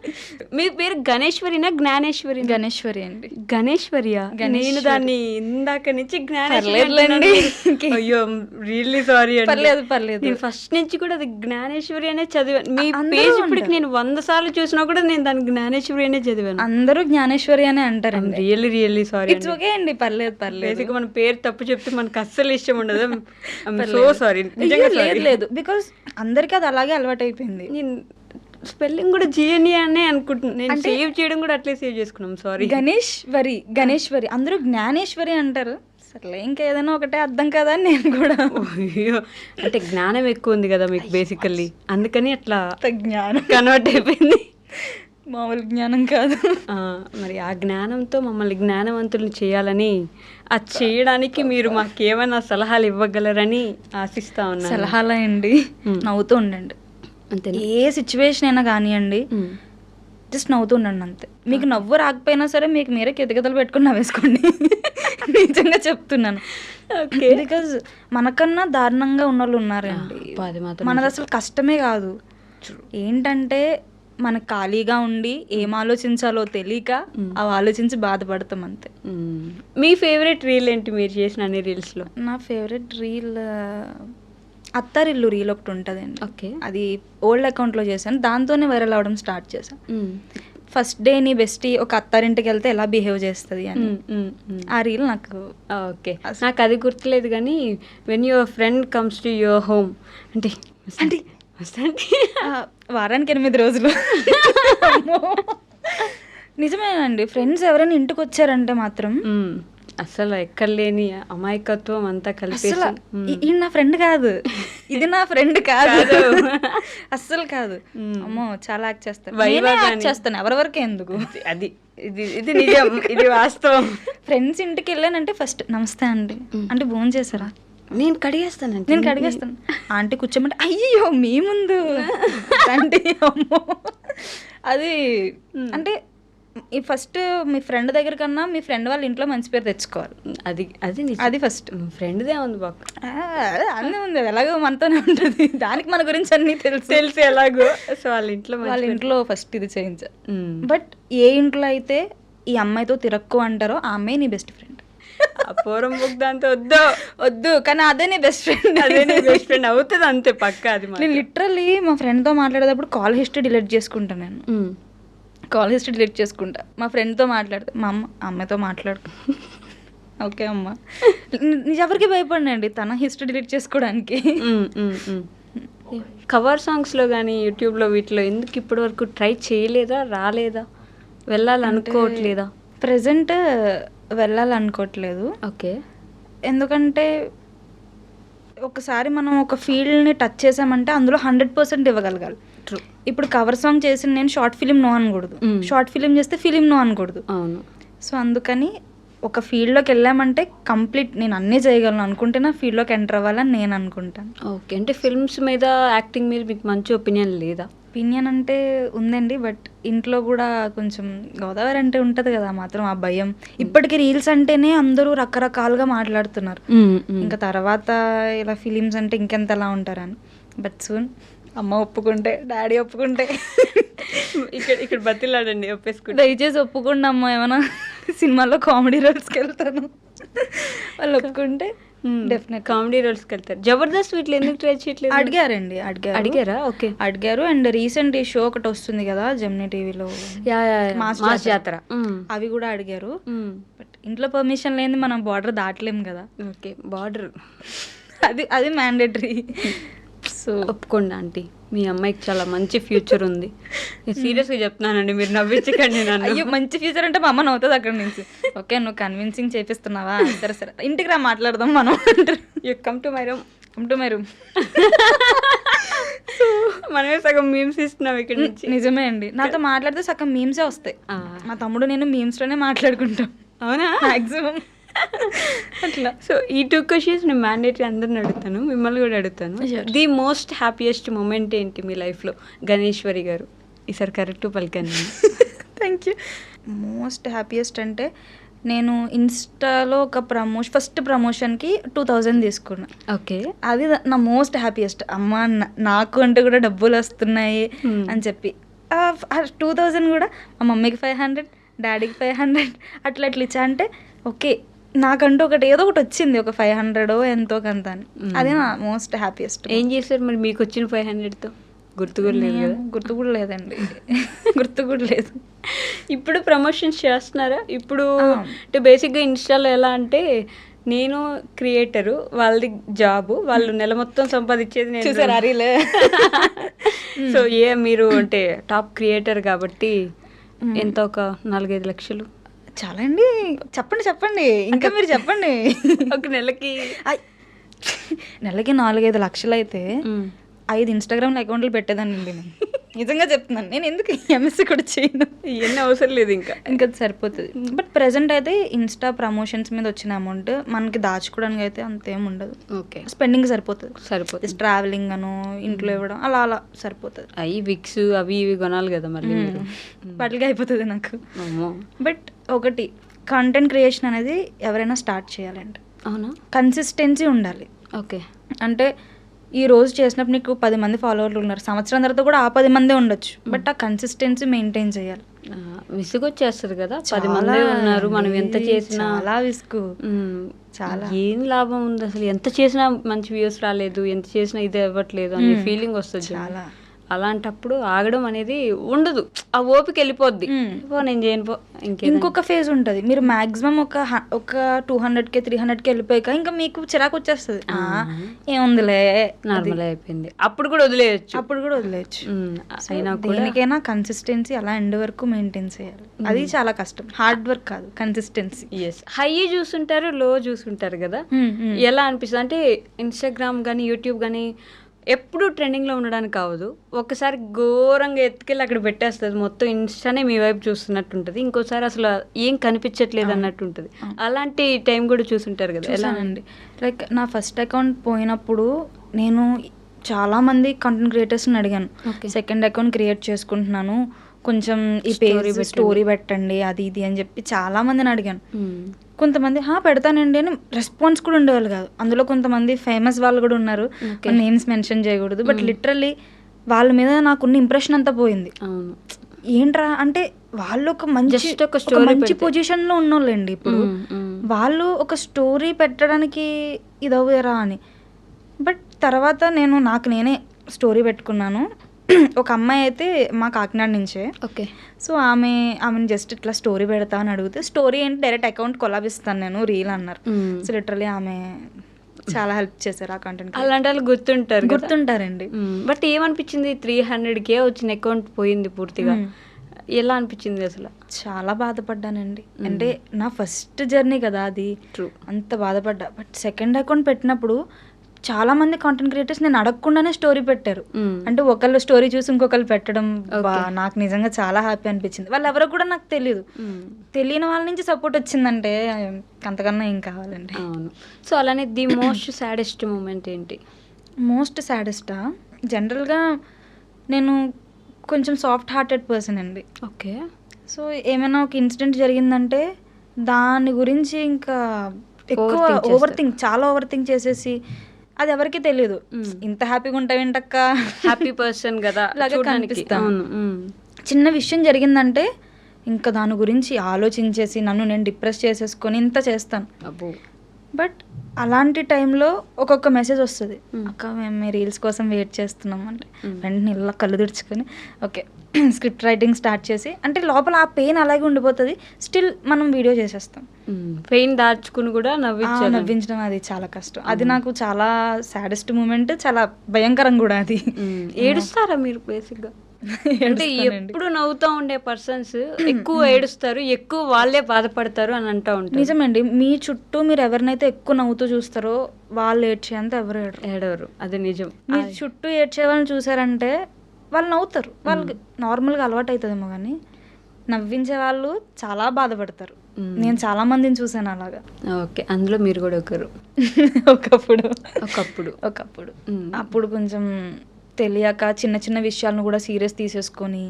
మీ పేరు గణేశ్వరినా జ్ఞానేశ్వరి? గణేశ్వరి అండి. గణేశ్వరియా? నేను దాన్ని ఇందాక నుంచి జ్ఞానేశ్వరి. అయ్యో, రియల్లీ సారీ అండి. పర్లేదు పర్లేదు. నేను ఫస్ట్ నుంచి కూడా అది జ్ఞానేశ్వరి అనే చదివాను. మీ పేజ్ ఇప్పటికి నేను 100 సార్లు చూసినా కూడా నేను దాన్ని జ్ఞానేశ్వరి అనే చదివాను. అందరూ జ్ఞానేశ్వరి అనే అంటారండి. Really sorry. ఇట్స్ ఓకే అండి, పర్లేదు పర్లేదు. బేసిక్గా మన పేరు తప్పు చెప్తే మనకు అస్సలు ఇష్టం ఉండదు. So sorry. లేదు, బికాస్ అందరికీ అది అలాగే అలవాటు అయిపోయింది. నేను స్పెల్లింగ్ కూడా జిఎన్ఈ అనే అనుకుంటున్నాను. నేను సేవ్ చేయడం కూడా అట్లే సేవ్ చేసుకున్నాం. సారీ. గణేశ్వరి అందరూ జ్ఞానేశ్వరి అంటారు. సర్లే, ఇంకా ఏదైనా ఒకటే అర్థం కదా అని నేను కూడా. అయ్యో, అంటే జ్ఞానం ఎక్కువ ఉంది కదా మీకు బేసికల్లీ, అందుకని అట్లా జ్ఞానం కన్వర్ట్ అయిపోయింది. మామూలు జ్ఞానం కాదు. మరి ఆ జ్ఞానంతో మమ్మల్ని జ్ఞానవంతుల్ని చేయాలని, అది చేయడానికి మీరు మాకేమైనా సలహాలు ఇవ్వగలరని ఆశిస్తా ఉన్నాను. సలహాలా అండి? నవ్వుతూ ఉండండి అంతే. ఏ సిచ్యువేషన్ అయినా కానివ్వండి, జస్ట్ నవ్వుతూ ఉండండి అంతే. మీకు నవ్వు రాకపోయినా సరే మీకు మీరే కితకితలు పెట్టుకుని నవ్వేసుకోండి. నిజంగా చెప్తున్నాను. ఓకే, బికాజ్ మనకన్నా దారుణంగా ఉన్న వాళ్ళు ఉన్నారండి. మనది అసలు కష్టమే కాదు. ఏంటంటే మనకు ఖాళీగా ఉండి ఏం ఆలోచించాలో తెలియక అవి ఆలోచించి బాధపడతాం అంతే. మీ ఫేవరెట్ రీల్ ఏంటి మీరు చేసిన అన్ని రీల్స్లో? నా ఫేవరెట్ రీల్ అత్తారిల్లు రీల్ ఒకటి ఉంటుందండి. ఓకే, అది ఓల్డ్ అకౌంట్లో చేశాను, దాంతోనే వైరల్ అవ్వడం స్టార్ట్ చేశాను. ఫస్ట్ డే నీ బెస్టీ ఒక అత్తారింటికి వెళ్తే ఎలా బిహేవ్ చేస్తుంది అని. ఆ రీల్ నాకు నాకు అది గుర్తులేదు కానీ when your friend comes to your home అంటే వారానికి 8 రోజులు. నిజమేనండి, ఫ్రెండ్స్ ఎవరైనా ఇంటికి వచ్చారంటే మాత్రం అసలు ఎక్కడ లేని అమాయకత్వం అంతా కలిపి. ఇది నా ఫ్రెండ్ కాదు, ఇది నా ఫ్రెండ్ కాదు, అస్సలు కాదు. అమ్మో, చాలా యాక్ట్ చేస్తాను ఎవరి వరకే ఎందుకు. అది ఇది నిజం, ఇది వాస్తవం. ఫ్రెండ్స్ ఇంటికి వెళ్ళానంటే ఫస్ట్ నమస్తే అండి అంటే భోజనం చేశారా, నేను కడిగేస్తాను. ఆంటీ కూర్చోమంటే అయ్యో మీ ముందు అంటే అమ్మో. అది అంటే ఈ ఫస్ట్ మీ ఫ్రెండ్ దగ్గర కన్నా మీ ఫ్రెండ్ వాళ్ళ ఇంట్లో మంచి పేరు తెచ్చుకోవాలి. అది ఫస్ట్. ఫ్రెండ్దే ఉంది బాక్, అన్నీ ఉంది, అది ఎలాగో మనతోనే ఉంటుంది, దానికి మన గురించి అన్నీ తెలిసి ఎలాగో. సో వాళ్ళ ఇంట్లో ఫస్ట్ ఇది చేయించాలి. బట్ ఏ ఇంట్లో అయితే ఈ అమ్మాయితో తిరక్కు అంటారో ఆ అమ్మాయి నీ బెస్ట్ ఫ్రెండ్. పూర్వం బుక్ దాంతో వద్దు కానీ అదే నీ బెస్ట్ ఫ్రెండ్, బెస్ట్ ఫ్రెండ్ అవుతుంది అంతే పక్క. అది నేను లిటరల్లీ మా ఫ్రెండ్తో మాట్లాడేటప్పుడు కాల్ హిస్టరీ డిలీట్ చేసుకుంటాను. నేను కాల్ హిస్టరీ డిలీట్ చేసుకుంటా. మా ఫ్రెండ్తో మాట్లాడితే మా అమ్మాయితో మాట్లాడు ఓకే అమ్మ, ఎవరికి భయపడినండి తన హిస్టరీ డిలీట్ చేసుకోవడానికి. కవర్ సాంగ్స్లో కానీ యూట్యూబ్లో వీటిలో ఎందుకు ఇప్పటి వరకు ట్రై చేయలేదా, రాలేదా, వెళ్ళాలనుకోవట్లేదా? ప్రెజెంట్ వెళ్ళాలనుకోవట్లేదు. ఓకే. ఎందుకంటే ఒకసారి మనం ఒక ఫీల్డ్ని టచ్ చేసామంటే అందులో 100% ఇవ్వగలగాలి. ట్రూ. ఇప్పుడు కవర్ సాంగ్ చేసి నేను షార్ట్ ఫిలిం నో అనకూడదు, షార్ట్ ఫిలిం చేస్తే ఫిలిం నో అనకూడదు. అవును. సో అందుకని ఒక ఫీల్డ్లోకి వెళ్ళామంటే కంప్లీట్ నేను అన్నీ చేయగలను అనుకుంటే నా ఫీల్డ్లోకి ఎంటర్ అవ్వాలని నేను అనుకుంటాను. ఓకే. అంటే ఫిల్మ్స్ మీద, యాక్టింగ్ మీద మీకు మంచి ఒపీనియన్ లేదా? ఒపీనియన్ అంటే ఉందండి, బట్ ఇంట్లో కూడా కొంచెం గోదావరి అంటే ఉంటుంది కదా మాత్రం ఆ భయం. ఇప్పటికి రీల్స్ అంటేనే అందరూ రకరకాలుగా మాట్లాడుతున్నారు, ఇంకా తర్వాత ఇలా ఫిలిమ్స్ అంటే ఇంకెంతలా ఉంటారని. బట్ సూన్ అమ్మ ఒప్పుకుంటే, డాడీ ఒప్పుకుంటే, ఇక్కడ బతిలాడండి ఒప్పేసుకుంటే, దయచేసి ఒప్పుకుండా అమ్మ ఏమైనా సినిమాలో కామెడీ రోల్స్కి వెళ్తాను, వాళ్ళు ఒప్పుకుంటే డెఫినెట్ కామెడీ రోల్స్కి వెళ్తారు. జబర్దస్త్ వీటిలో ఎందుకు ట్రై చేయట్లేదు? అడిగారా? ఓకే, అడిగారు. అండ్ రీసెంట్ ఈ షో ఒకటి వస్తుంది కదా జెమినీ టీవీలో, మాస్ జాతర, అవి కూడా అడిగారు. బట్ ఇంట్లో పర్మిషన్ లేని మనం బార్డర్ దాటలేం కదా. ఓకే, బార్డర్ అది మ్యాండేటరీ. సో ఒప్పుకోండి ఆంటీ, మీ అమ్మాయికి చాలా మంచి ఫ్యూచర్ ఉంది. నేను సీరియస్గా చెప్తున్నానండి, మీరు నవ్వించకండి నన్ను. అయ్యో మంచి ఫ్యూచర్ అంటే మా అమ్మ నవ్వుతుంది అక్కడి నుంచి. ఓకే నువ్వు కన్విన్సింగ్ చేపిస్తున్నావా, సరే ఇంటికి రా మాట్లాడదాం మనం అంటారు. You come to my room. మనమే సగం మీమ్స్ ఇస్తున్నాం ఇక్కడ నుంచి. నిజమే అండి, నాతో మాట్లాడితే సగం మీమ్సే వస్తాయి. మా తమ్ముడు నేను మీమ్స్లోనే మాట్లాడుకుంటాం. అవునా? మ్యాక్సిమం అట్లా. సో ఈ 2 క్వశ్చన్స్ నేను మ్యాండేటరీ అందరిని అడుగుతాను, మిమ్మల్ని కూడా అడుగుతాను. ది మోస్ట్ హ్యాపీయెస్ట్ మూమెంట్ ఏంటి మీ లైఫ్లో? గణేశ్వరి గారు ఈసారి కరెక్ట్ పలికాను. Thank you. మోస్ట్ హ్యాపీయెస్ట్ అంటే నేను ఇన్స్టాలో ఒక ఫస్ట్ ప్రమోషన్కి 2000 తీసుకున్నా. ఓకే, అది నా మోస్ట్ హ్యాపీయెస్ట్. అమ్మ నాకు అంటే కూడా డబ్బులు వస్తున్నాయి అని చెప్పి 2000 కూడా మా మమ్మీకి 500, డాడీకి 500 అట్లా ఇచ్చా. అంటే ఓకే నాకంటూ ఏదో ఒకటి వచ్చింది, ఒక 500 ఎంతో కొంత అని. అదే నా మోస్ట్ హ్యాపీయెస్ట్. ఏం చేశారు మరి మీకు వచ్చిన 500తో? గుర్తు కూడా లేదు కదా? గుర్తు కూడా లేదండి, గుర్తు కూడా లేదు. ఇప్పుడు ప్రమోషన్స్ చేస్తున్నారా? ఇప్పుడు అంటే బేసిక్గా ఇన్స్టాలో ఎలా అంటే నేను క్రియేటరు, వాళ్ళది జాబు, వాళ్ళు నెల మొత్తం సంపాదించేది నేను. చూసారా రీల్? సో మీరు అంటే టాప్ క్రియేటర్ కాబట్టి ఎంత, ఒక 4-5 లక్షలు చాలా అండి. చెప్పండి ఇంకా మీరు చెప్పండి. ఒక నెలకి 4-5 లక్షలు అయితే 5 ఇన్స్టాగ్రామ్ అకౌంట్లు పెట్టేదాన్ని నేను. నిజంగా చెప్తున్నాను, నేను ఎందుకు ఎంఎస్సీ కూడా చేయను, ఇవన్నీ అవసరం లేదు, ఇంకా సరిపోతుంది. బట్ ప్రెసెంట్ అయితే ఇన్స్టా ప్రమోషన్స్ మీద వచ్చిన అమౌంట్ మనకి దాచుకోవడానికి అయితే అంతేం ఉండదు. ఓకే, స్పెండింగ్ సరిపోతుంది. ట్రావెలింగ్ అను ఇంట్లో ఇవ్వడం అలా సరిపోతుంది. అవి విక్స్ అవి ఇవి కొనాలి కదా మళ్ళీ, వాటికి అయిపోతుంది నాకు. బట్ ఒకటి, కంటెంట్ క్రియేషన్ అనేది ఎవరైనా స్టార్ట్ చేయాలంటే అవునా కన్సిస్టెన్సీ ఉండాలి. ఓకే, అంటే ఈ రోజు చేసినప్పుడు నీకు 10 మంది ఫాలోవర్లు ఉన్నారు, సంవత్సరం తర్వాత కూడా ఆ 10 మందే ఉండొచ్చు, బట్ ఆ కన్సిస్టెన్సీ మెయింటైన్ చేయాలి. విసుగొచ్చేస్తుంది కదా, 10 మంది ఉన్నారు, మనం ఎంత చేసినా చాలా విసుగు, చాలా ఏం లాభం ఉంది అసలు, ఎంత చేసినా మంచి వ్యూస్ రాలేదు, ఎంత చేసినా ఇది అవ్వట్లేదు అనే ఫీలింగ్ వస్తుంది చాలా. అలాంటప్పుడు ఆగడం అనేది ఉండదు, ఆ ఓపిక వెళ్ళిపోద్ది. నేను చేయను. ఇంకొక ఫేజ్ ఉంటుంది, మీరు మాక్సిమం ఒక 200K 300K వెళ్ళిపోయాక ఇంకా మీకు చిరాకు వచ్చేస్తుంది, ఏముందిలే నార్మల్ అయిపోయింది, అప్పుడు కూడా వదిలేయచ్చు. అయినా దేనికైనా కన్సిస్టెన్సీ అలా ఎండ్ వరకు మెయింటైన్ చేయాలి. అది చాలా కష్టం, హార్డ్ వర్క్ కాదు, కన్సిస్టెన్సీ. హై చూసుంటారు, లో చూసుంటారు కదా, ఎలా అనిపిస్తుంది అంటే ఇన్స్టాగ్రామ్ కానీ యూట్యూబ్ కానీ ఎప్పుడు ట్రెండింగ్లో ఉండడానికి కావదు, ఒక్కసారి ఘోరంగా ఎత్తుకెళ్ళి అక్కడ పెట్టేస్తుంది, మొత్తం ఇన్స్టానే మీ వైపు చూస్తున్నట్టు ఉంటుంది, ఇంకోసారి అసలు ఏం కనిపించట్లేదు అన్నట్టు ఉంటుంది. అలాంటి టైం కూడా చూసుంటారు కదా? ఎలా అండి, లైక్ నా ఫస్ట్ అకౌంట్ పోయినప్పుడు నేను చాలామంది కంటెంట్ క్రియేటర్స్ని అడిగాను, సెకండ్ అకౌంట్ క్రియేట్ చేసుకుంటున్నాను కొంచెం ఈ పేజ్ స్టోరీ పెట్టండి అది ఇది అని చెప్పి చాలా మందిని అడిగాను. కొంతమంది పెడతానండి అని రెస్పాన్స్ కూడా ఉండేవాళ్ళు కాదు. అందులో కొంతమంది ఫేమస్ వాళ్ళు కూడా ఉన్నారు, నేమ్స్ మెన్షన్ చేయకూడదు, బట్ లిటరల్లీ వాళ్ళ మీద నాకున్న ఇంప్రెషన్ అంతా పోయింది. ఏంట్రా అంటే వాళ్ళు ఒక మంచి పొజిషన్ లో ఉన్నోళ్ళండి. ఇప్పుడు వాళ్ళు ఒక స్టోరీ పెట్టడానికి ఇదవ్వరా అని. బట్ తర్వాత నాకు నేనే స్టోరీ పెట్టుకున్నాను. ఒక అమ్మాయి అయితే మా కాకినాడ నుంచే. ఓకే. సో ఆమెను జస్ట్ ఇట్లా స్టోరీ పెడతా అని అడిగితే, స్టోరీ ఏంటి డైరెక్ట్ అకౌంట్ కొలాబిస్తాను నేను రీల్ అన్నారు. సో లిటరలీ ఆమె చాలా హెల్ప్ చేశారు ఆ కంటెంట్. అలాంటి వాళ్ళు గుర్తుంటారండి. బట్ ఏమనిపించింది, 300K వచ్చిన అకౌంట్ పోయింది పూర్తిగా, ఎలా అనిపించింది అసలు? చాలా బాధపడ్డానండి. అంటే నా ఫస్ట్ జర్నీ కదా అది, అంత బాధపడ్డా. బట్ సెకండ్ అకౌంట్ పెట్టినప్పుడు చాలా మంది కాంటెంట్ క్రియేటర్స్ నేను అడగకుండానే స్టోరీ పెట్టారు. అంటే ఒకళ్ళు స్టోరీ చూసి ఇంకొకళ్ళు పెట్టడం నాకు నిజంగా చాలా హ్యాపీ అనిపించింది. వాళ్ళు ఎవరో కూడా నాకు తెలియని వాళ్ళ నుంచి సపోర్ట్ వచ్చిందంటే అంతకన్నా ఏం కావాలండి. అవును. సో అలానే ది మోస్ట్ సాడెస్ట్ మూమెంట్ ఏంటి? మోస్ట్ సాడెస్టా, జనరల్గా నేను కొంచెం సాఫ్ట్ హార్టెడ్ పర్సన్ అండి. ఓకే. సో ఏమైనా ఒక ఇన్సిడెంట్ జరిగిందంటే దాని గురించి ఇంకా ఎక్కువ చాలా ఓవర్ థింక్ చేసేసి, అది ఎవరికి తెలియదు. ఇంత హ్యాపీగా ఉంటావేంటక్క, హ్యాపీ పర్సన్ కదా లాగా కనిపిస్తాను. చిన్న విషయం జరిగిందంటే ఇంకా దాని గురించి ఆలోచించేసి నన్ను నేను డిప్రెస్ చేసేసుకొని ఇంత చేస్తాను. బట్ అలాంటి టైంలో ఒక్కొక్క మెసేజ్ వస్తుంది, అక్క మేము రీల్స్ కోసం వెయిట్ చేస్తున్నాం అంటే వెంటనే ఇలా కళ్ళు తుడుచుకొని ఓకే స్క్రిప్ట్ రైటింగ్ స్టార్ట్ చేసి, అంటే లోపల ఆ పెయిన్ అలాగే ఉండిపోతుంది, స్టిల్ మనం వీడియో చేసేస్తాం. పెయిన్ దాచుకుని కూడా నవ్వించడం అది చాలా కష్టం. అది నాకు చాలా సాడెస్ట్ మూమెంట్, చాలా భయంకరం కూడా అది. ఏడుస్తారా మీరు బేసిక్గా? అంటే ఎప్పుడు నవ్వుతూ ఉండే పర్సన్స్ ఎక్కువ ఏడుస్తారు, ఎక్కువ వాళ్ళే బాధపడతారు అని అంటూ ఉంటారు. నిజమండి. మీ చుట్టూ మీరు ఎవరినైతే ఎక్కువ నవ్వుతూ చూస్తారో వాళ్ళు ఏడ్చేంత ఎవరు ఏడవరు. అది నిజం. మీ చుట్టూ ఏడ్చే వాళ్ళని చూసారంటే వాళ్ళు నవ్వుతారు, వాళ్ళకి నార్మల్గా అలవాటు అవుతుందేమో, కానీ నవ్వించే వాళ్ళు చాలా బాధపడతారు. నేను చాలా మందిని చూసాను అలాగా. ఓకే, అందులో మీరు కూడా ఒకరు. ఒకప్పుడు అప్పుడు కొంచెం తెలియక చిన్న చిన్న విషయాలను కూడా సీరియస్ తీసేసుకొని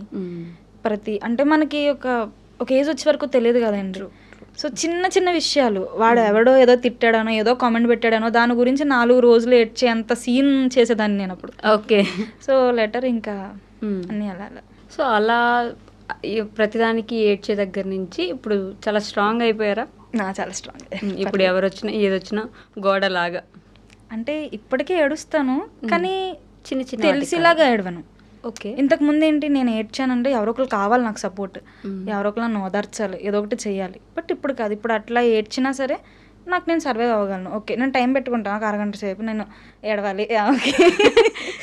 అంటే మనకి ఒక ఏజ్ వచ్చే వరకు తెలియదు కదండి. సో చిన్న చిన్న విషయాలు, వాడు ఎవడో ఏదో తిట్టాడనో ఏదో కామెంట్ పెట్టాడనో దాని గురించి 4 రోజులు ఏడ్చేంత సీన్ చేసేదాన్ని నేను అప్పుడు. ఓకే. సో లెటర్ ఇంకా అన్నీ అలా. సో అలా ప్రతిదానికి ఏడ్చే దగ్గర నుంచి ఇప్పుడు చాలా స్ట్రాంగ్ అయిపోయారా? చాలా స్ట్రాంగ్. ఇప్పుడు ఎవరు వచ్చినా ఏదొచ్చినా గోడలాగా. అంటే ఇప్పటికే ఏడుస్తాను, కానీ చిన్న చిన్న తెలిసిలాగా ఏడవను. ఓకే. ఇంతకు ముందు ఏంటి, నేను ఏడ్చానంటే ఎవరో ఒకరు కావాలి నాకు సపోర్ట్, ఎవరో ఒకరు నన్ను ఓదార్చాలి, ఏదో ఒకటి చెయ్యాలి. బట్ ఇప్పుడు కాదు, ఇప్పుడు అట్లా ఏడ్చినా సరే నాకు నేను సర్వైవ్ అవ్వగలను. ఓకే, నేను టైం పెట్టుకుంటాను, నాకు 1 గంట సేపు నేను ఏడవాలి. ఓకే,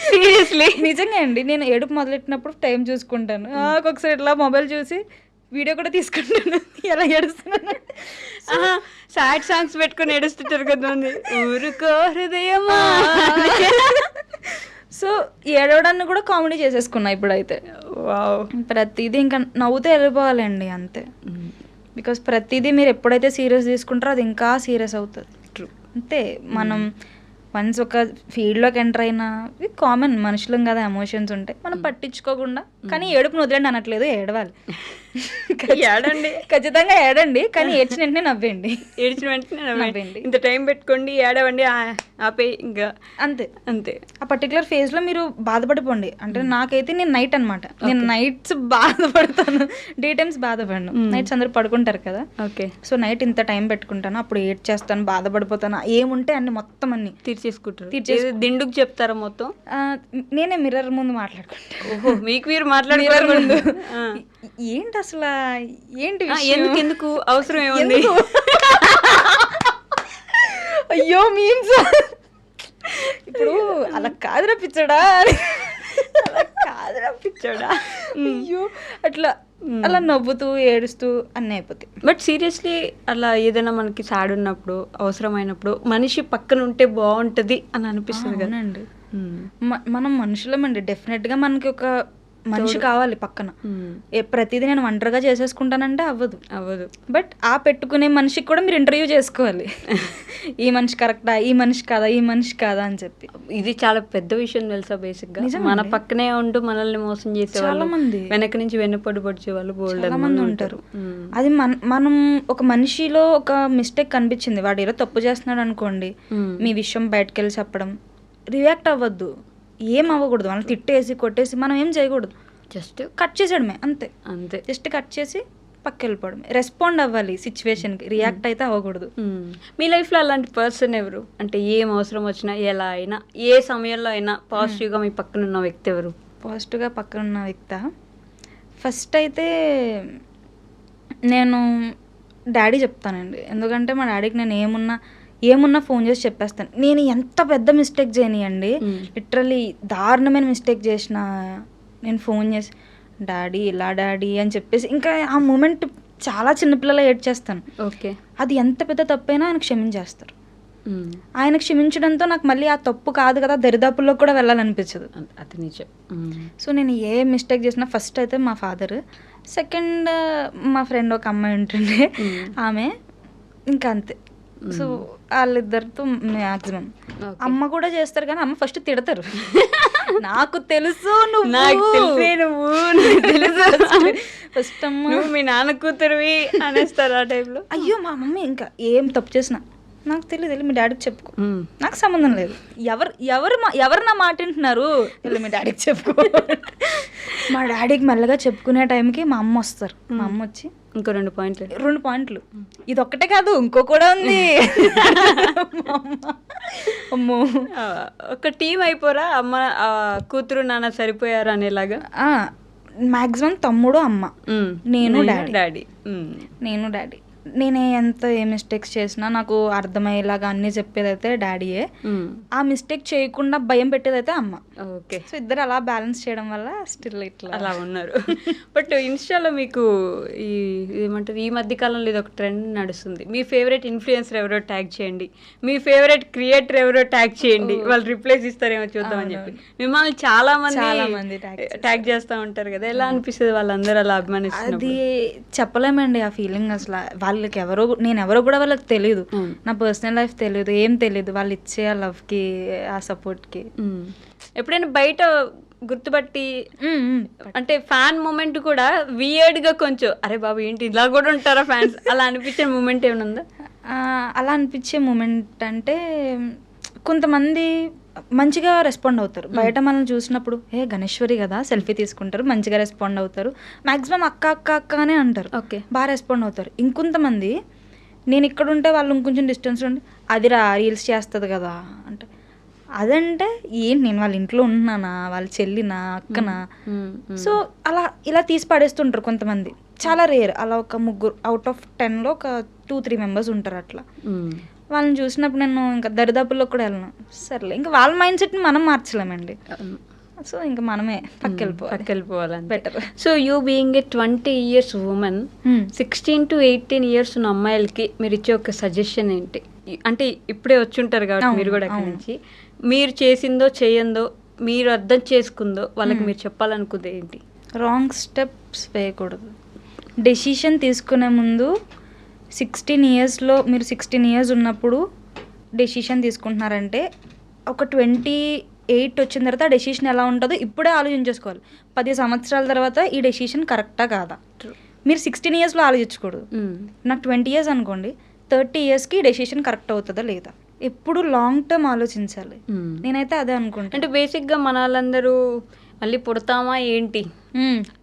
సీరియస్లీ నిజంగా అండి. నేను ఏడుపు మొదలెట్టినప్పుడు టైం చూసుకుంటాను, ఒకసారి ఇట్లా మొబైల్ చూసి వీడియో కూడా తీసుకుంటాను ఎలా ఏడుస్తున్నాను. సాడ్ సాంగ్స్ పెట్టుకుని ఏడుస్తుంటారు కదండి, ఊరుకో హృదయమా. సో ఏడవడాన్ని కూడా కామెడీ చేసేసుకున్నా ఇప్పుడైతే. ప్రతిదీ ఇంకా నవ్వుతూ వెళ్ళిపోవాలండి అంతే. బికాస్ ప్రతిదీ మీరు ఎప్పుడైతే సీరియస్ తీసుకుంటారో అది ఇంకా సీరియస్ అవుతుంది. అంతే, మనం వన్స్ ఒక ఫీల్డ్లోకి ఎంటర్ అయినా కామన్, మనుషులం కదా, ఎమోషన్స్ ఉంటాయి, మనం పట్టించుకోకుండా. కానీ ఏడుపును వదిలేండి అనట్లేదు, ఏడవాలి, ఏడండి, ఖచ్చితంగా ఏడండి, కానీ ఏడ్చిన వెంటనే నవ్వేయండి. ఏడ్చిన వెంటనే నవ్వేయండి, ఇంత టైం పెట్టుకోండి, ఏడవండి, ఆపే, ఇంకా అంతే అంతే. ఆ పర్టికులర్ ఫేజ్లో మీరు బాధపడిపోండి. అంటే నాకైతే నేను నైట్ అనమాట, నేను నైట్స్ బాధపడతాను, డే టైమ్స్ బాధపడను. నైట్స్ అందరూ పడుకుంటారు కదా. ఓకే. సో నైట్ ఇంత టైం పెట్టుకుంటాను, అప్పుడు ఏడ్ చేస్తాను, బాధపడిపోతాను, ఏముంటే అన్ని మొత్తం అన్ని తీర్చేసుకుంటారు. దిండుకు చెప్తారా మొత్తం? నేనే మిర్రర్ ముందు మాట్లాడుకుంటాను. ఓహో, మీకు మీరు మాట్లాడుకోవడం ముందు ఏంటి అసలు, ఏంటి ఎందుకు అవసరం ఏముంది? అయ్యో మీమ్స్ ఇప్పుడు అలా కాదురా పిచ్చడా, అలా కాదురా పిచ్చడా, అయ్యో అట్లా అలా నవ్వుతూ ఏడుస్తూ అన్నీ అయిపోతాయి. బట్ సీరియస్లీ అలా ఏదైనా మనకి సాడ్ ఉన్నప్పుడు, అవసరమైనప్పుడు మనిషి పక్కన ఉంటే బాగుంటుంది అని అనిపిస్తుంది కదండి. మనం మనుషులమండి, డెఫినెట్గా మనకి ఒక మనిషి కావాలి పక్కన. ప్రతిదీ నేను ఒంటరిగా చేసేసుకుంటానంటే అవ్వదు. బట్ ఆ పెట్టుకునే మనిషికి కూడా మీరు ఇంటర్వ్యూ చేసుకోవాలి. ఈ మనిషి కరెక్టా, ఈ మనిషి కాదా అని చెప్పి. ఇది చాలా పెద్ద విషయం తెలుసా బేసిక్గా. మన పక్కనే ఉంటూ మనల్ని మోసం చేసే చాలా మంది, వెనక నుంచి వెన్నుపడి పొడిచే వాళ్ళు చాలా మంది ఉంటారు. అది మనం ఒక మనిషిలో ఒక మిస్టేక్ కనిపించింది, వాడు ఏదో తప్పు చేస్తున్నాడు అనుకోండి, మీ విషయం బయటకు వెళ్ళి చెప్పడం, రియాక్ట్ అవ్వద్దు, ఏం అవ్వకూడదు, వాళ్ళని తిట్టేసి కొట్టేసి మనం ఏం చేయకూడదు, జస్ట్ కట్ చేసేయడమే అంతే. జస్ట్ కట్ చేసి పక్క వెళ్ళిపోవడం. రెస్పాండ్ అవ్వాలి సిచ్యువేషన్కి, రియాక్ట్ అయితే అవ్వకూడదు. మీ లైఫ్లో అలాంటి పర్సన్ ఎవరు? అంటే ఏం అవసరం వచ్చినా, ఎలా అయినా, ఏ సమయంలో అయినా పాజిటివ్గా మీ పక్కన ఉన్న వ్యక్తి ఎవరు? పాజిటివ్గా పక్కన ఉన్న వ్యక్తి ఫస్ట్ అయితే నేను డాడీ చెప్తానండి. ఎందుకంటే మా డాడీకి నేను ఏమున్నా ఫోన్ చేసి చెప్పేస్తాను. నేను ఎంత పెద్ద మిస్టేక్ చేయనియండి, లిటరలీ దారుణమైన మిస్టేక్ చేసిన, నేను ఫోన్ చేసి డాడీ అని చెప్పేసి, ఇంకా ఆ మూమెంట్ చాలా చిన్నపిల్లల ఏడ్ చేస్తాను. ఓకే, అది ఎంత పెద్ద తప్పైనా ఆయన క్షమించేస్తారు. ఆయన క్షమించడంతో నాకు మళ్ళీ ఆ తప్పు కాదు కదా, దరిదాపుల్లో కూడా వెళ్ళాలనిపించదు. అది నిజం. సో నేను ఏ మిస్టేక్ చేసినా ఫస్ట్ అయితే మా ఫాదర్, సెకండ్ మా ఫ్రెండ్ ఒక అమ్మాయి ఉంటుండే ఆమె, ఇంకా అంతే. సో వాళ్ళిద్దరితో మ్యాక్సిమం. అమ్మ కూడా చేస్తారు కానీ అమ్మ ఫస్ట్ తిడతారు. నాకు తెలుసు ఫస్ట్ అమ్మ మీ నాన్న కూతురువి అనేస్తారు ఆ టైంలో. అయ్యో మా మమ్మీ ఇంకా ఏం తప్పు చేసినా నాకు తెలియదు, మీ డాడీకి చెప్పుకో, నాకు సంబంధం లేదు, ఎవరు నా మాట వింటున్నారు, మీ డాడీకి చెప్పుకో. మా డాడీకి మెల్లగా చెప్పుకునే టైంకి మా అమ్మ వస్తారు. మా అమ్మ వచ్చి ఇంకో 2 పాయింట్లు, ఇది ఒక్కటే కాదు ఇంకో కూడా ఉంది. అమ్మో, ఒక టీం అయిపోరా, అమ్మ కూతురు నాన్న సరిపోయారు అనేలాగా. మ్యాక్సిమం తమ్ముడు అమ్మ, నేను డాడీ. నేనే ఎంత ఏ మిస్టేక్స్ చేసినా నాకు అర్థమయ్యేలాగా అన్నీ చెప్పేదైతే డాడీయే. ఆ మిస్టేక్ చేయకుండా భయం పెట్టేదైతే అమ్మ. ఓకే, సో ఇద్దరు అలా బ్యాలెన్స్ చేయడం వల్ల స్టిల్ ఇట్లా అలా ఉన్నారు. బట్ ఇన్స్టాలో మీకు ఏమంటారు, ఈ మధ్య కాలంలో ఇది ఒక ట్రెండ్ నడుస్తుంది, మీ ఫేవరెట్ ఇన్ఫ్లుయెన్సర్ ఎవరో ట్యాగ్ చేయండి, మీ ఫేవరెట్ క్రియేటర్ ఎవరో ట్యాగ్ చేయండి, వాళ్ళు రిప్లైస్ ఇస్తారేమో చూద్దామని చెప్పి మిమ్మల్ని చాలా మంది ట్యాగ్ చేస్తూ ఉంటారు కదా. ఎలా అనిపిస్తుంది వాళ్ళందరూ అలా అభిమానిస్తారు? అది చెప్పలేమండి ఆ ఫీలింగ్. అసలు వాళ్ళకి నేను ఎవరో కూడా వాళ్ళకి తెలియదు, నా పర్సనల్ లైఫ్ తెలియదు, ఏం తెలియదు, వాళ్ళు ఇచ్చే ఆ లవ్కి ఆ సపోర్ట్కి. ఎప్పుడైనా బయట గుర్తుపట్టి అంటే ఫ్యాన్ మూమెంట్ కూడా వియర్డ్ గా కొంచెం అరే బాబు ఏంటి ఇలా కూడా ఉంటారా ఫ్యాన్స్ అలా అనిపించే మూమెంట్ ఏమైనా ఉందా? అలా అనిపించే మూమెంట్ అంటే కొంతమంది మంచిగా రెస్పాండ్ అవుతారు. బయట మనం చూసినప్పుడు గణేశ్వరి కదా సెల్ఫీ తీసుకుంటారు, మంచిగా రెస్పాండ్ అవుతారు. మ్యాక్సిమం అక్క అనే అంటారు, ఓకే బాగా రెస్పాండ్ అవుతారు. ఇంకొంతమంది నేను ఇక్కడ ఉంటే వాళ్ళు ఇంకొంచెం డిస్టెన్స్ ఉండి అదిరా రీల్స్ చేస్తుంది కదా అంటే, అదంటే ఏంటి నేను వాళ్ళ ఇంట్లో ఉంటున్నానా, వాళ్ళ చెల్లినా అక్కనా, సో ఇలా తీసి పడేస్తుంటారు కొంతమంది. చాలా రేర్, అలా ఒక 3 అవుట్ ఆఫ్ 10లో ఒక 2-3 మెంబర్స్ ఉంటారు అట్లా. వాళ్ళని చూసినప్పుడు నేను ఇంకా దరిదాపుల్లో కూడా వెళ్ళను. సర్లే, ఇంకా వాళ్ళ మైండ్ సెట్ని మనం మార్చలేమండి. సో ఇంకా మనమే పక్కెళ్ళిపోవాలి better. So you being a 20 years women, 16 to 18 years ఉన్న అమ్మాయిలకి మీరు ఇచ్చే ఒక సజెషన్ ఏంటి? అంటే ఇప్పుడే వచ్చి ఉంటారు కాబట్టి మీరు కూడా అక్కడి నుంచి మీరు చేసిందో చేయందో మీరు అర్థం చేసుకుందో వాళ్ళకి మీరు చెప్పాలనుకుంది ఏంటి? రాంగ్ స్టెప్స్ వేయకూడదు. డెసిషన్ తీసుకునే ముందు 16 yearsలో మీరు 16 years ఉన్నప్పుడు డెసిషన్ తీసుకుంటున్నారంటే ఒక 28 వచ్చిన తర్వాత డెసిషన్ ఎలా ఉంటుందో ఇప్పుడే ఆలోచించేసుకోవాలి. 10 సంవత్సరాల తర్వాత ఈ డెసిషన్ కరెక్టా కాదా, మీరు 16 yearsలో ఆలోచించకూడదు. నాకు 20 years అనుకోండి, 30 yearsకి డెసిషన్ కరెక్ట్ అవుతుందా లేదా, ఎప్పుడు లాంగ్ టర్మ్ ఆలోచించాలి. నేనైతే అదే అనుకుంటాను. అంటే బేసిక్గా మన వాళ్ళందరూ మళ్ళీ పుడతామా ఏంటి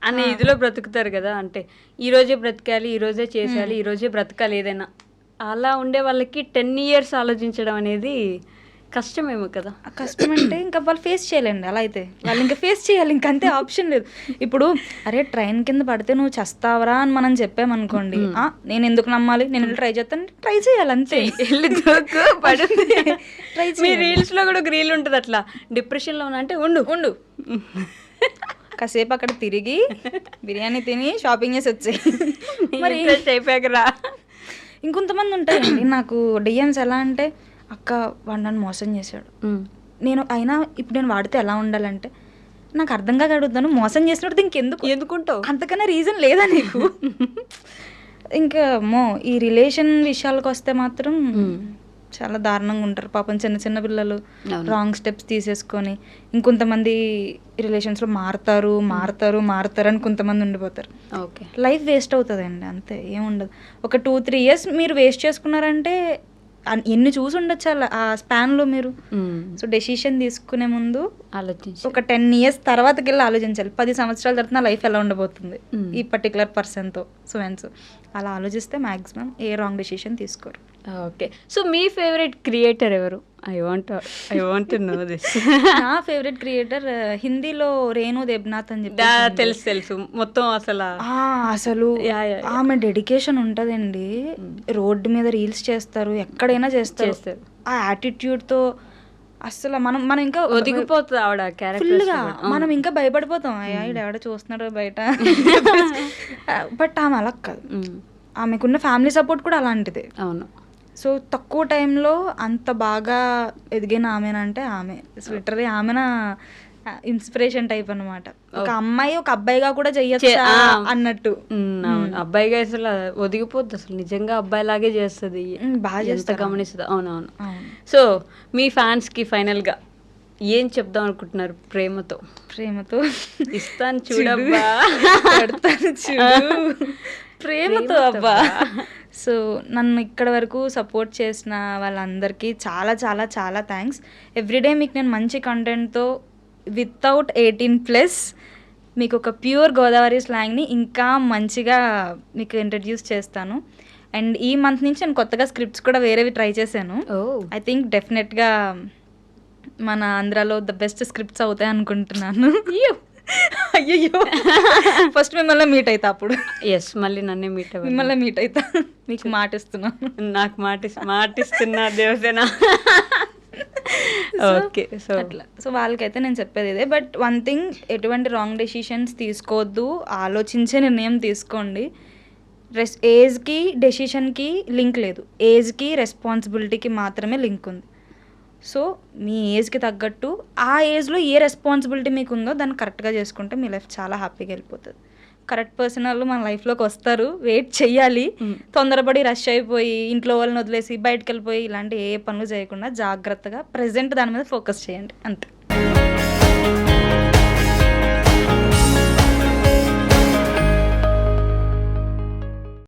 అనే ఇదిలో బ్రతుకుతారు కదా. అంటే ఈరోజే బ్రతకాలి, ఈరోజే చేసేయాలి, ఈరోజే బ్రతకాలి ఏదైనా. అలా ఉండే వాళ్ళకి 10 years ఆలోచించడం అనేది కష్టమేమో కదా. కష్టం అంటే ఇంకా వాళ్ళు ఫేస్ చేయాలండి. అలా అయితే వాళ్ళు ఇంకా ఫేస్ చేయాలి, ఇంకంతే ఆప్షన్ లేదు. ఇప్పుడు అరే ట్రైన్ కింద పడితే నువ్వు చస్తావరా అని మనం చెప్పామనుకోండి, నేను ఎందుకు నమ్మాలి, నేను ట్రై చేస్తాను, ట్రై చేయాలి అంతే. మీ రీల్స్ లో కూడా ఒక రీల్ ఉంటుంది అట్లా, డిప్రెషన్ లో ఉన్నా అంటే ఉండు కాసేపు అక్కడ తిరిగి బిర్యానీ తిని షాపింగ్ చేసి వచ్చాయి మరి అయిపోయాకరా. ఇంకొంతమంది ఉంటాయండి నాకు డిఎమ్స్, ఎలా అంటే అక్క వాడు నన్ను మోసం చేశాడు, నేను అయినా ఇప్పుడు నేను వాడితే ఎలా ఉండాలంటే నాకు అర్థం కాక అడుగుతాను, మోసం చేసినప్పుడు ఇంకెందుకు ఎందుకుంటావు? అంతకన్నా రీజన్ లేదా నీకు? ఇంకా ఈ రిలేషన్ విషయాలకు వస్తే మాత్రం చాలా దారుణంగా ఉంటారు పాపం, చిన్న చిన్న పిల్లలు రాంగ్ స్టెప్స్ తీసేసుకొని. ఇంకొంతమంది రిలేషన్స్లో మారుతారు అని కొంతమంది ఉండిపోతారు. ఓకే, లైఫ్ వేస్ట్ అవుతుందండి, అంతే, ఏముండదు. ఒక 2-3 years మీరు వేస్ట్ చేసుకున్నారంటే ఎన్ని చూసి ఉండొచ్చు ఆ స్పాన్లో మీరు. సో డెసిషన్ తీసుకునే ముందు ఆలోచించి ఒక 10 years తర్వాతకి వెళ్ళి ఆలోచించాలి. 10 సంవత్సరాల తర్వాత నా లైఫ్ ఎలా ఉండబోతుంది ఈ పర్టికులర్ పర్సన్తో, సో అండ్ సో అలా ఆలోచిస్తే మ్యాక్సిమం ఏ రాంగ్ డెసిషన్ తీసుకోరు. ఓకే, సో మీ ఫేవరెట్ క్రియేటర్ ఎవరు? I want know this. నా ఫేవరెట్ క్రియేటర్ హిందీలో రేణు దేబ్నాథ్ అని చెప్పి తెలుసు మొత్తం అసలు ఆమె డెడికేషన్ ఉంటదండి. రోడ్డు మీద రీల్స్ చేస్తారు, ఎక్కడైనా చేస్తారు. ఆ యాటిట్యూడ్తో అసలు మనం ఇంకా ఒదిగిపోతుంది ఆవిడ ఫుల్ గా, మనం ఇంకా భయపడిపోతాం, అయ్యా ఈడెవడ చూస్తున్నాడు బయట. బట్ ఆమె అలా కాదు, ఆమెకున్న ఫ్యామిలీ సపోర్ట్ కూడా అలాంటిదే. అవును. సో తక్కువ టైంలో అంత బాగా ఎదిగిన ఆమెనంటే ఆమె లిటరలీ ఆమెన ఇన్స్పిరేషన్ టైప్ అనమాట. ఒక అమ్మాయి ఒక అబ్బాయిగా కూడా చెయ్యొచ్చు అన్నట్టు. అబ్బాయిగా అసలు ఒదిగిపోద్ది, అసలు నిజంగా అబ్బాయి లాగే చేస్తుంది, బాగా చేస్తా గమనిస్తుంది. అవునవును. సో మీ ఫ్యాన్స్ కి ఫైనల్ గా ఏం చెప్దాం అనుకుంటున్నారు? ప్రేమతో ఇస్తాను చూడబ్బా, ప్రేమతో అబ్బా. సో నన్ను ఇక్కడ వరకు సపోర్ట్ చేసిన వాళ్ళందరికీ చాలా చాలా చాలా థ్యాంక్స్. ఎవ్రీడే మీకు నేను మంచి కంటెంట్తో వితౌట్ 18+ మీకు ఒక ప్యూర్ గోదావరి స్లాంగ్ని ఇంకా మంచిగా మీకు ఇంట్రడ్యూస్ చేస్తాను. అండ్ ఈ మంత్ నుంచి నేను కొత్తగా స్క్రిప్ట్స్ కూడా వేరేవి ట్రై చేశాను. ఐ థింక్ డెఫినెట్గా మన ఆంధ్రాలో ద బెస్ట్ స్క్రిప్ట్స్ అవుతాయి అనుకుంటున్నాను. అయ్యో, ఫస్ట్ మిమ్మల్ని మీట్ అవుతా, అప్పుడు మళ్ళీ నన్నే మిమ్మల్ని మీట్ అవుతా, మీకు మాటిస్తున్నాను. నాకు మాటిస్తున్నా దేవసేన. ఓకే, సో అట్లా. సో వాళ్ళకైతే నేను చెప్పేది ఇదే. బట్ వన్ థింగ్, ఎటువంటి రాంగ్ డెసిషన్స్ తీసుకోవద్దు, ఆలోచించే నిర్ణయం తీసుకోండి. ఏజ్కి డెసిషన్కి లింక్ లేదు, ఏజ్కి రెస్పాన్సిబిలిటీకి మాత్రమే లింక్ ఉంది. సో మీ ఏజ్కి తగ్గట్టు ఆ ఏజ్లో ఏ రెస్పాన్సిబిలిటీ మీకు ఉందో దాన్ని కరెక్ట్గా చేసుకుంటే మీ లైఫ్ చాలా హ్యాపీగా వెళ్ళిపోతుంది. కరెక్ట్ పర్సన్ వాళ్ళు మన లైఫ్లోకి వస్తారు, వెయిట్ చెయ్యాలి. తొందరపడి రష్ అయిపోయి ఇంట్లో వాళ్ళని వదిలేసి బయటకు వెళ్ళిపోయి ఇలాంటి ఏ పనులు చేయకుండా జాగ్రత్తగా ప్రజెంట్ దాని మీద ఫోకస్ చేయండి, అంతే.